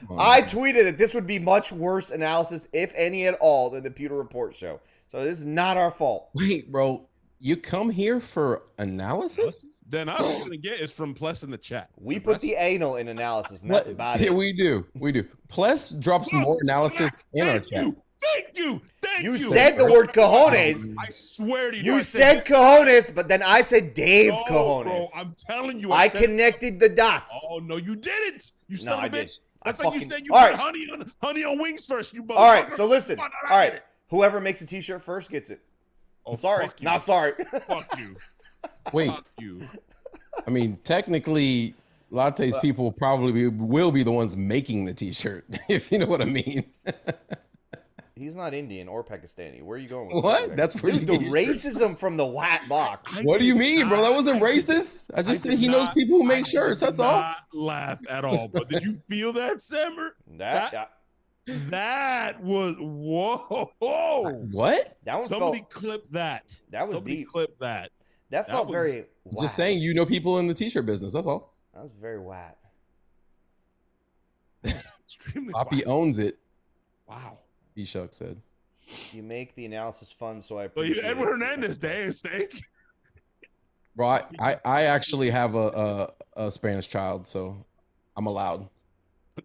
bro, I tweeted that this would be much worse analysis, if any at all, than the Pewter Report show. So this is not our fault. Wait, bro, you come here for analysis? Then all I'm gonna get is from Pless in the chat. We put the anal in analysis, and that's about it. Yeah, we do. Pless drops some more analysis in our chat. Thank you. You said the word cojones. I swear to you. You said cojones, but then I said Dave no, cojones. Bro, I'm telling you. I said, connected the dots. Oh no, you didn't. You son I of a did. bitch. That's I like fucking- you said you All put right. honey on wings first. You motherfucker. All right, so listen. Come on, All right, whoever makes a T-shirt first gets it. Oh, Sorry, fuck you. not sorry. Fuck you. Wait, Fuck you. I mean, technically, Latte's people probably will be the ones making the T-shirt, if you know what I mean. He's not Indian or Pakistani. Where are you going with What? that? That's pretty. Dude, the racism from the white box. What do you mean, bro? That wasn't racist. I just said he knows people who make shirts. That's all. Not laugh at all. But did you feel that, Sammer? That was whoa. What? That one Somebody felt. clip that. That was Somebody deep. clip that. That felt was- very. I'm Whack. just saying, you know people in the T-shirt business. That's all. That was very whack. Extremely Poppy wow. owns it. Wow. B-Shuck said. You make the analysis fun, so I. But you appreciate Edward it. Hernandez Day and steak. Bro, I actually have a Spanish child, so I'm allowed.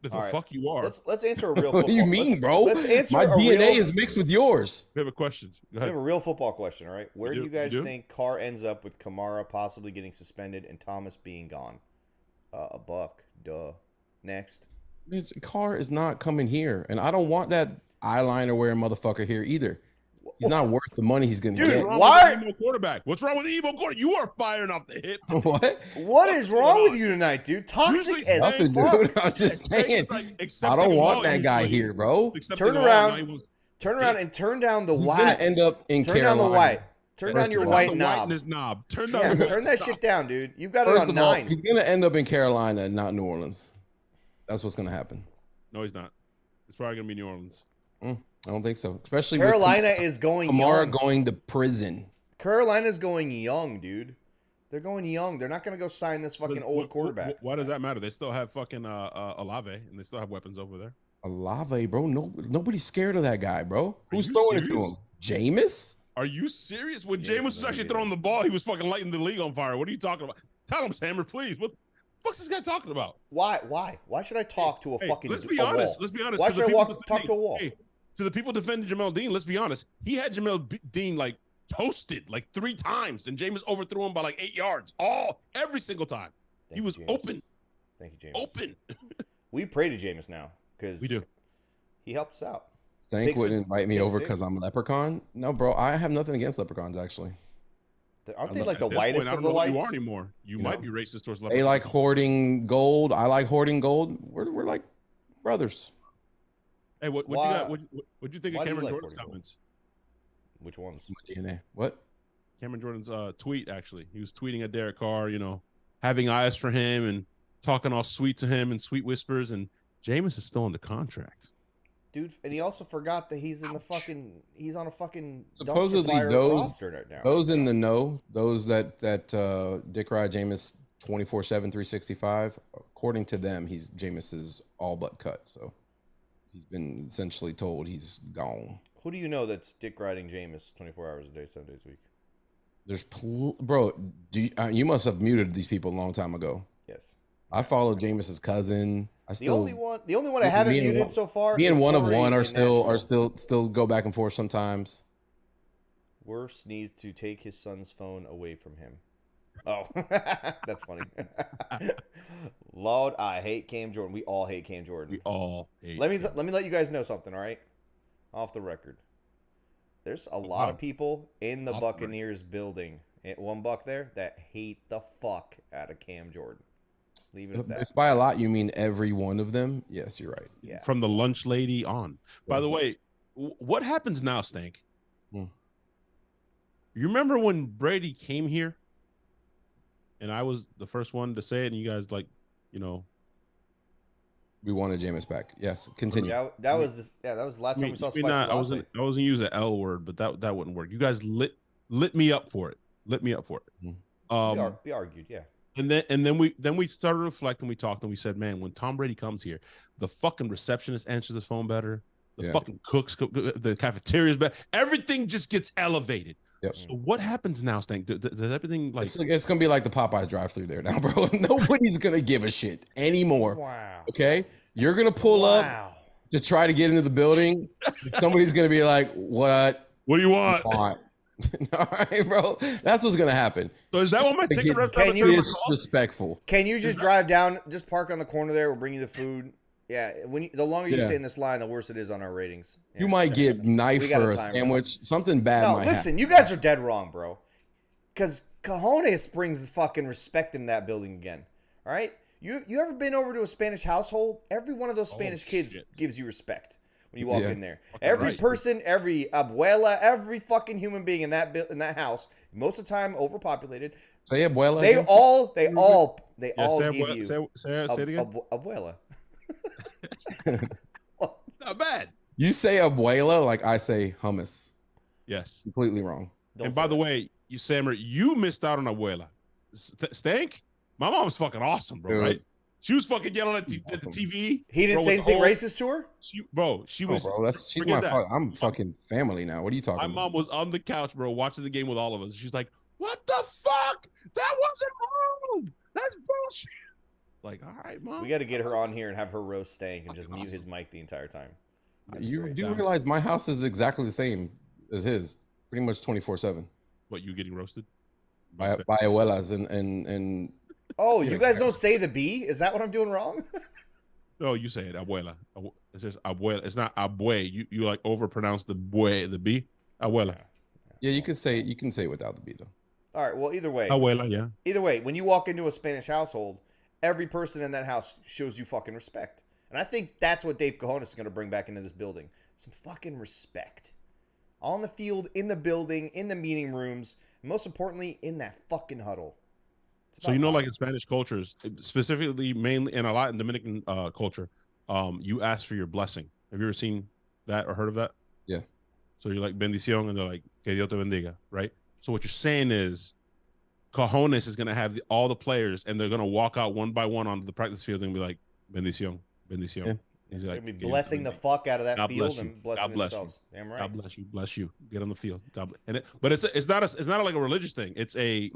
The All right. fuck you are. Let's answer a real. What do you football- mean, bro? Let's answer My a DNA real, is mixed with yours. We have a question. Go We ahead. have a real football question, all right? Where do do? you guys You do? think Carr ends up with Kamara possibly getting suspended and Thomas being gone? A buck. Duh. Next. His car is not coming here, and I don't want that eyeliner wearing motherfucker here either. He's not worth the money he's gonna Dude, get. What's wrong why- with the emo quarterback? What's wrong with the emo quarterback? You are firing off the hip. What? What is wrong with you tonight, dude? Toxic Usually as Nothing, fuck. dude. I'm just saying. It's like I accepting don't a want law, that he guy was- here, bro. accepting Turn a law, around. now he was- Turn around and turn down the He's gonna white. end up in Turn Carolina. down the white. Turn down First your of all, white the knob. whiteness knob. Turn Yeah, down the turn that knob. shit down, dude. You've got it First on of all, 9. he's gonna end up in Carolina, not New Orleans. That's what's gonna happen. No, he's not. It's probably gonna be New Orleans. I don't think so. Especially Carolina with is going Kamara young. going to prison. Carolina's going young, dude. They're going young. They're not going to go sign this fucking old quarterback. Why does that matter? They still have fucking Olave, and they still have weapons over there. Olave, bro. Nobody's scared of that guy, bro. Who's you throwing it to serious? him? Jameis? Are you serious? When James Jameis was is actually gonna be throwing the ball, he was fucking lighting the league on fire. What are you talking about? Tell him, Hammer, please. What the fuck's this guy talking about? Why? Why should I talk to a Hey, fucking let's be a honest. wall? Let's be honest. Why To the should I people talk to a wall? Hey, to the people defending Jamel Dean, let's be honest. He had Dean like toasted like 3 times, and Jameis overthrew him by like 8 yards. Every single time. Thank He you, was James. open. Thank you, James. Open. We pray to Jameis now because We do. he helps out. Stank Big wouldn't invite me big over six. because I'm a leprechaun. No, bro. I have nothing against leprechauns, actually. Aren't I they love like the At this whitest point, I of don't the know what whites? you are anymore. You You might know. be racist towards They leprechauns. like hoarding gold. I like hoarding gold. We're like brothers. Hey, what you Why- got? What you think why of do you Cameron like Jordan's hoarding gold? comments? Which ones? My DNA. What? Cameron Jordan's tweet, actually. He was tweeting at Derek Carr, having eyes for him and talking all sweet to him and sweet whispers. And Jameis is still under contract. Dude, and he also forgot that he's in the fucking. He's on a fucking Supposedly dumpster fire those- roster right now. Those in the know, those that Dick Ride Jameis 24/7 365. According to them, he's Jameis's all but cut. So he's been essentially told he's gone. Who do you know that's dick riding Jameis 24 hours a day, 7 days a week? There's bro. You must have muted these people a long time ago. Yes. I followed Jameis's cousin. The only one I haven't me and muted one- so far. Me is and one of Corey one are in Nashville. still go back and forth sometimes. Wirfs needs to take his son's phone away from him. Oh, that's funny. Lord, I hate Cam Jordan. We all hate Cam Jordan. We all hate Let me him. let you guys know something. All right, off the record. There's a lot wow. of people in the Off the record. Buccaneers building. At one buck there that hate the fuck out of Cam Jordan. Leave it at that. If by a lot you mean every one of them, yes, you're right. Yeah. From the lunch lady on. By the way, what happens now, Stank? Hmm. You remember when Brady came here, and I was the first one to say it, and you guys like, you know, We wanted Jameis back. Yes, continue. That was this. Yeah, that was the last time we saw Spicy I Latte. wasn't use the L word, but that wouldn't work. You guys lit me up for it. Lit me up for it. We argued, yeah. And then we started reflecting. We talked and we said, man, when Tom Brady comes here, the fucking receptionist answers his phone better. The fucking cooks, the cafeteria's better. Everything just gets elevated. Yep. So what happens now, Stank? Does everything like it's gonna be like the Popeyes drive-through there now, bro? Nobody's gonna give a shit anymore. Wow. Okay, you're gonna pull up to try to get into the building. Somebody's gonna be like, "What? What do you want?" All right, bro. That's what's gonna happen. So is that what my ticket reps Can you disrespectful? Can you just drive down? Just park on the corner there. We'll bring you the food. Yeah, the longer you stay in this line, the worse it is on our ratings. Yeah. You might get knife for a sandwich. Something bad might listen, happen. you guys are dead wrong, bro. Because Cojones brings the fucking respect in that building again. All right? You ever been over to a Spanish household? Every one of those Spanish kids gives you respect when you walk in there. Every person, every abuela, every fucking human being in that house, most of the time overpopulated. Say abuela. They all give you say it again. Abuela. Not bad. You say abuela like I say hummus. Yes. Completely wrong. And by the way, Sammer, you missed out on abuela. Stank, my mom's fucking awesome, bro. Dude. Right? She was fucking yelling at the TV. He didn't say anything racist to her? She was. Bro, she's I'm fucking family now. What are you talking about? My mom was on the couch, bro, watching the game with all of us. She's like, "What the fuck? That wasn't wrong. That's bullshit." Like, all right, mom. We got to get her on here and have her roast Stank and just mute his mic the entire time. You do realize my house is exactly the same as his, pretty much 24/7. What, you getting roasted? By abuelas and Oh, you guys don't say the B? Is that what I'm doing wrong? No, you say it, abuela. It's just abuela. It's not abue. You like overpronounce the B. Abuela. Yeah, you can say it without the B though. All right. Well, either way. Abuela, yeah. Either way, when you walk into a Spanish household, every person in that house shows you fucking respect. And I think that's what Dave Cojones is going to bring back into this building. Some fucking respect. On the field, in the building, in the meeting rooms, and most importantly, in that fucking huddle. So, like in Spanish cultures, specifically, mainly, and a lot in Dominican culture, you ask for your blessing. Have you ever seen that or heard of that? Yeah. So you're like, bendición, and they're like, que Dios te bendiga, right? So what you're saying is, Cojones is going to have all the players, and they're going to walk out one by one onto the practice field and be like, bendición, bendición. Yeah. He's They're like, going to be blessing the fuck out of that field and blessing bless themselves. You. Damn right. God bless you. Get on the field. God bless. But it's not like a religious thing. It's a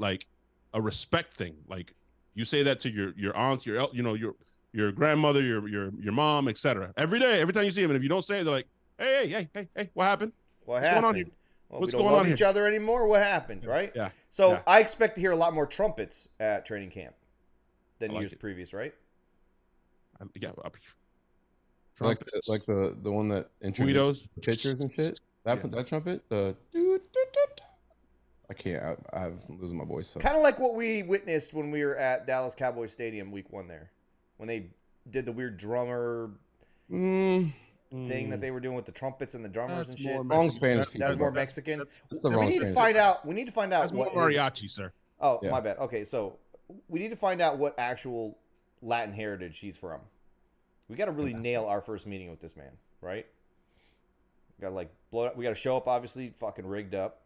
respect thing. Like you say that to your aunts, your grandmother, your mom, etc. Every day, every time you see them, and if you don't say it, they're like, hey, what happened? What's going on here? Well, we don't love each other anymore. What happened, right? Yeah. So I expect to hear a lot more trumpets at training camp than years previous, right? Yeah. Like the one that introduced pitchers and shit. That trumpet. I can't. I'm losing my voice. So. Kind of like what we witnessed when we were at Dallas Cowboys Stadium week 1 there, when they did the weird drummer thing that they were doing with the trumpets and the drummers and shit. Wrong Spanish. That's more Mexican. That's the wrong. We need to find out. That's what mariachi, sir. Oh, my bad. Okay, so we need to find out what actual Latin heritage he's from. We got to really nail our first meeting with this man, right? We got to blow up. We got to show up, obviously, fucking rigged up.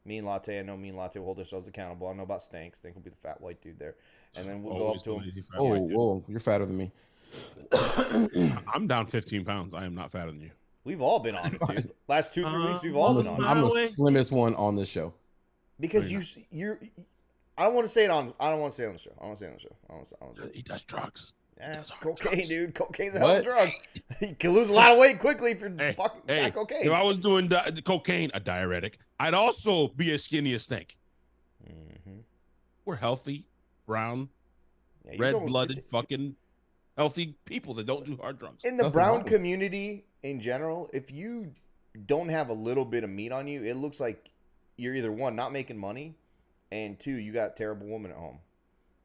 Me and Latte, I know me and Latte will hold ourselves accountable. I know about Stank. Stank will be the fat white dude there. And then we'll go up to him. Whoa, you're fatter than me. I'm down 15 pounds. I am not fatter than you. We've all been on it, dude. Last 2-3 weeks, we've all been on it. I'm the slimmest one on this show. Because you're I don't want to say it on the show. He does drugs. Yeah, cocaine, dude. Cocaine's a hell of a drug. You can lose a lot of weight quickly if you're fucking cocaine. If I was doing cocaine, a diuretic, I'd also be as skinny as Stank. Mm-hmm. We're healthy, brown, red-blooded, fucking healthy people that don't do hard drugs. In the brown community in general, if you don't have a little bit of meat on you, it looks like you're either one, not making money, and two, you got a terrible woman at home.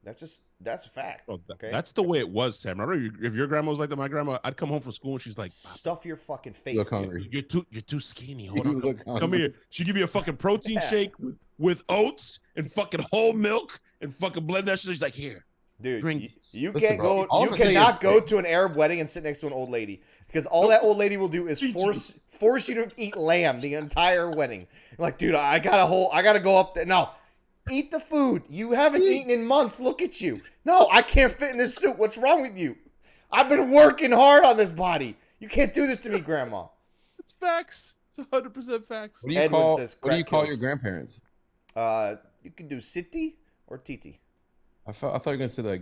That's just That's a fact. Bro, Okay, that's the way it was, Sam. I don't know if your grandma was like that. My grandma, I'd come home from school and she's like, stuff your fucking face. Look hungry. You're too skinny. Hold You on, look come hungry. here. She give me a fucking protein Yeah. shake with oats and fucking whole milk and fucking blend that shit. She's like, here, Dude, drink you, this. you Listen, can't bro, go. all You I'm gonna say cannot is- go to an Arab wedding and sit next to an old lady because all that old lady will do is Feed you. force you to eat lamb the entire wedding. You're like, dude, I gotta go up there. No, eat the food. You haven't eaten in months. Look at you. No, I can't fit in this suit. What's wrong with you? I've been working hard on this body. You can't do this to me, Grandma. It's facts. It's 100% facts. What do you Edwin call? says What do you crack call kills. your grandparents? You can do Siti or Titi. I thought you were gonna say like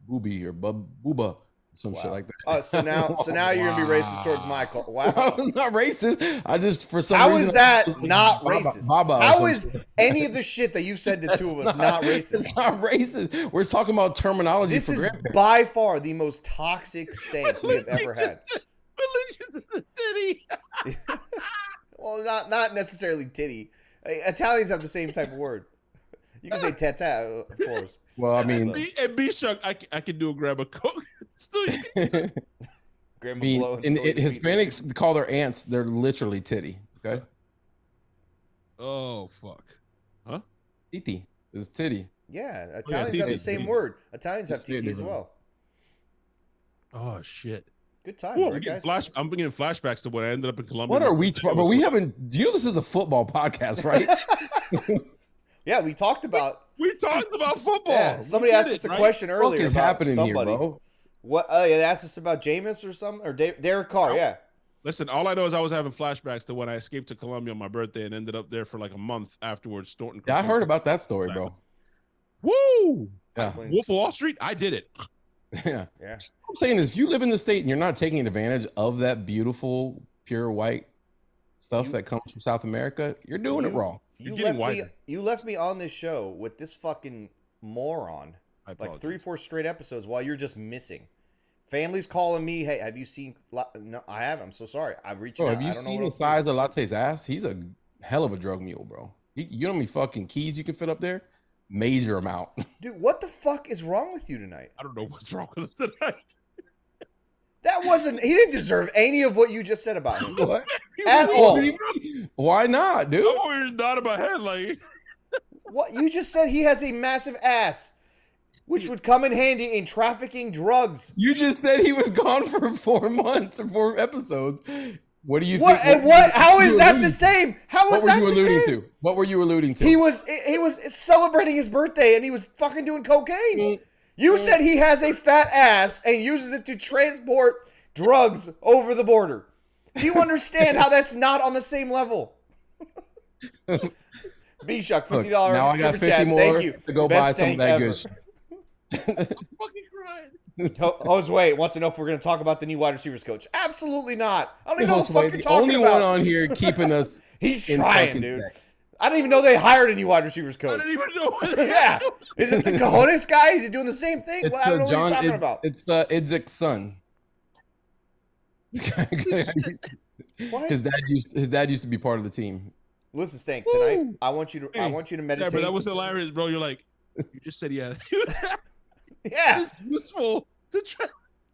booby or booba, some shit like that. So now you're gonna be racist towards my call. Wow. I'm not racist. I just for some How reason. is that not Baba- racist? Baba or How some is shit. any of the shit that you said to two of us not racist? It's not racist. We're talking about terminology This for is grandparents. by far the most toxic stank we have ever had. Religions is the titty. Well, not necessarily titty. Italians have the same type of word. You can say tata, of course. Well, I mean, And B Shuck, I can do a grab a coke. Still, you can say- Grandma I mean, blowing in, still eating pizza. Hispanics call their aunts. They're literally titty. Okay, oh fuck. Huh? titi is titty. Yeah, Italians have titty, the same titty. word. Italians have It's titty, titi as bro. well. Oh shit. Good time, Cool, right, guys? I'm getting flashbacks to when I ended up in Colombia. What are we? But we haven't. Do you know this is a football podcast, right? Yeah, we talked about. We talked about football. Yeah, We somebody did asked it, us a right? question What earlier is about happening somebody. here, bro? What? They asked us about Jameis or something, or Derek Carr. Yeah. Listen, all I know is I was having flashbacks to when I escaped to Colombia on my birthday and ended up there for like a month afterwards, snorting. Yeah, I cocaine. heard about that story, bro. Woo! Yeah, Wolf of Wall Street. I did it. yeah. Yeah. What I'm saying is, if you live in the state and you're not taking advantage of that beautiful, pure white stuff that comes from South America, you're doing it wrong. You're getting left me. wider. You left me on this show with this fucking moron. I Like apologize. 3-4 straight episodes while you're just missing. Family's calling me. Hey, have you seen? No, I haven't. I'm so sorry. I'm reaching Bro, out. have I you don't know seen what the else to do. size of Latte's ass? He's a hell of a drug mule, bro. You know how many fucking keys you can fit up there? Major amount. Dude, what the fuck is wrong with you tonight? I don't know what's wrong with him tonight. That wasn't. He didn't deserve any of what you just said about him What? at all. Why not, dude? I'm always nodding my head like. What you just said? He has a massive ass, which would come in handy in trafficking drugs. You just said he was gone for 4 months or 4 episodes. What do you What think? and what? How you is that alluding- the same? How What is were that you the alluding same? to? What were you alluding to? He was celebrating his birthday and he was fucking doing cocaine. You said he has a fat ass and uses it to transport drugs over the border. Do you understand how that's not on the same level? B-Shuck, $50 Look, now I got super 50 chat. more Thank you. to go Best buy some of stank that ever. good shit. Fucking crying. Jose wants to know if we're going to talk about the new wide receivers coach. Absolutely not. I don't even know what the Jose, fuck you're the talking only about. one on here keeping us. He's in trying, fucking dude. check. I didn't even know they hired a new wide receivers I coach. didn't even know. Yeah. Is it the Cojones guy? Is he doing the same thing? It's Well, I don't know John. what you're talking about. It's the Idzik's son. What? His dad used to be part of the team. Listen, Stank, tonight I want you to Hey, meditate. Yeah, but that was hilarious, bro. You're like, you just said yeah. Yeah. It's useful to try.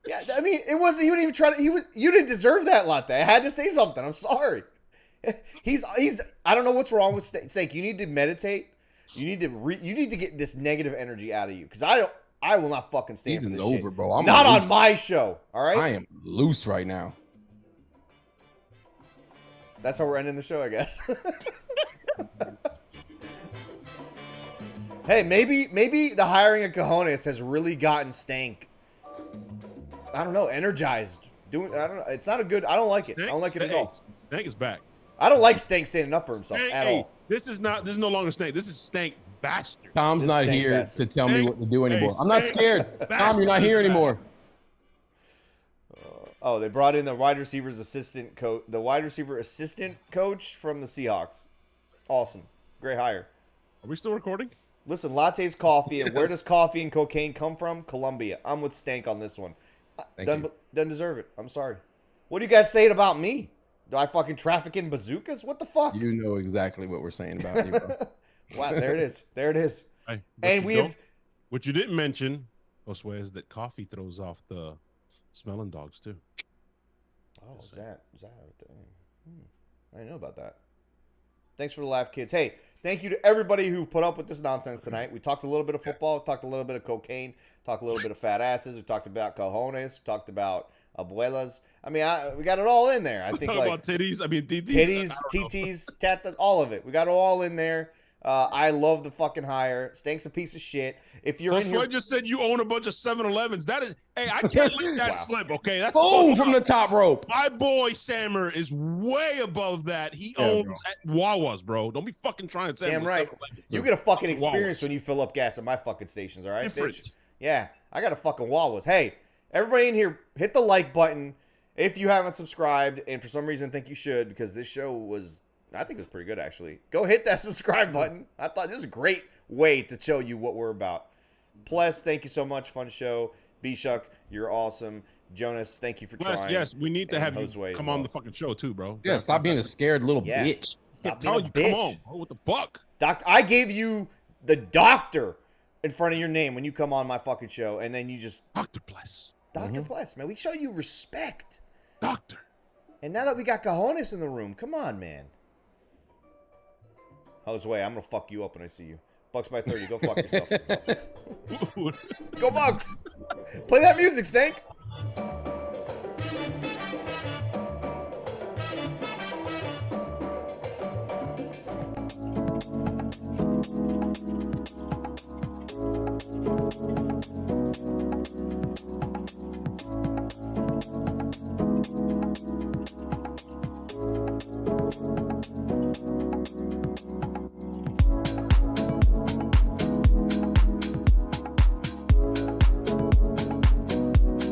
Yeah, I mean, it wasn't. He wouldn't even try to. You didn't deserve that latte. I had to say something. I'm sorry. He's. I don't know what's wrong with Stank. You need to meditate. You need to get this negative energy out of you because I will not fucking stand for Season's this shit. over, bro. I'm Not loose. on my show. All right. I am loose right now. That's how we're ending the show, I guess. Hey, maybe the hiring of Cojones has really gotten Stank. I don't know, energized. I don't know. It's not a good. I don't like it. I don't like it at all. Stank is back. I don't like Stank standing up for himself Stank, at hey, all. this is no longer Stank. This is Stank bastard. Tom's This not stank here bastard. to tell me Stank- what to do anymore. hey, I'm not stank scared. Tom, bastard you're not here is back. anymore. Oh, they brought in the wide receivers assistant coach, the wide receiver assistant coach from the Seahawks. Awesome, great hire. Are we still recording? Listen, latte's coffee, and where Yes. does coffee and cocaine come from? Colombia. I'm with Stank on this one. Thank Doesn't, you. doesn't deserve it. I'm sorry. What do you guys saying about me? Do I fucking traffic in bazookas? What the fuck? You know exactly what we're saying about you, bro. Wow, there it is. There it is. Hey, And we have what you didn't mention Josue, is that coffee throws off the smelling dogs too. Oh, is that a thing? I didn't know about that. Thanks for the laugh, kids. Hey, thank you to everybody who put up with this nonsense tonight. We talked a little bit of football, talked a little bit of cocaine, talked a little bit of fat asses. We talked about cojones. We talked about abuelas. I mean, we got it all in there. I think Talking about titties. I mean, titties, TTs, tatas, all of it. We got it all in there. I love the fucking hire. Stank's a piece of shit. If you're in here, just said you own a bunch of 7-Elevens. That is, hey, I can't let that slip. Okay, that's boom from the top rope. My boy Sammer is way above that. He owns at Wawa's, bro. Don't be fucking trying to say. Damn right. You get a fucking experience when you fill up gas at my fucking stations. All right, different. Bitch? Yeah, I got a fucking Wawa's. Hey, everybody in here, hit the like button if you haven't subscribed, and for some reason think you should, because this show was. I think it was pretty good, actually. Go hit that subscribe button. I thought this is a great way to show you what we're about. Plus, thank you so much. Fun show. B-Shuck, you're awesome. Jonas, thank you for trying. Yes, we need to have you Josue come on the fucking show, too, bro. Yeah, stop being a scared little bitch. Stop being a bitch. Come on, bro. What the fuck? I gave you the doctor in front of your name when you come on my fucking show, and then you just... Dr. Bless. Dr. Bless, man. We show you respect. Doctor. And now that we got Cojones in the room, come on, man. Josue, I'm going to fuck you up when I see you. Bucs by 30. Go fuck yourself. Go Bucs. Play that music, Stank.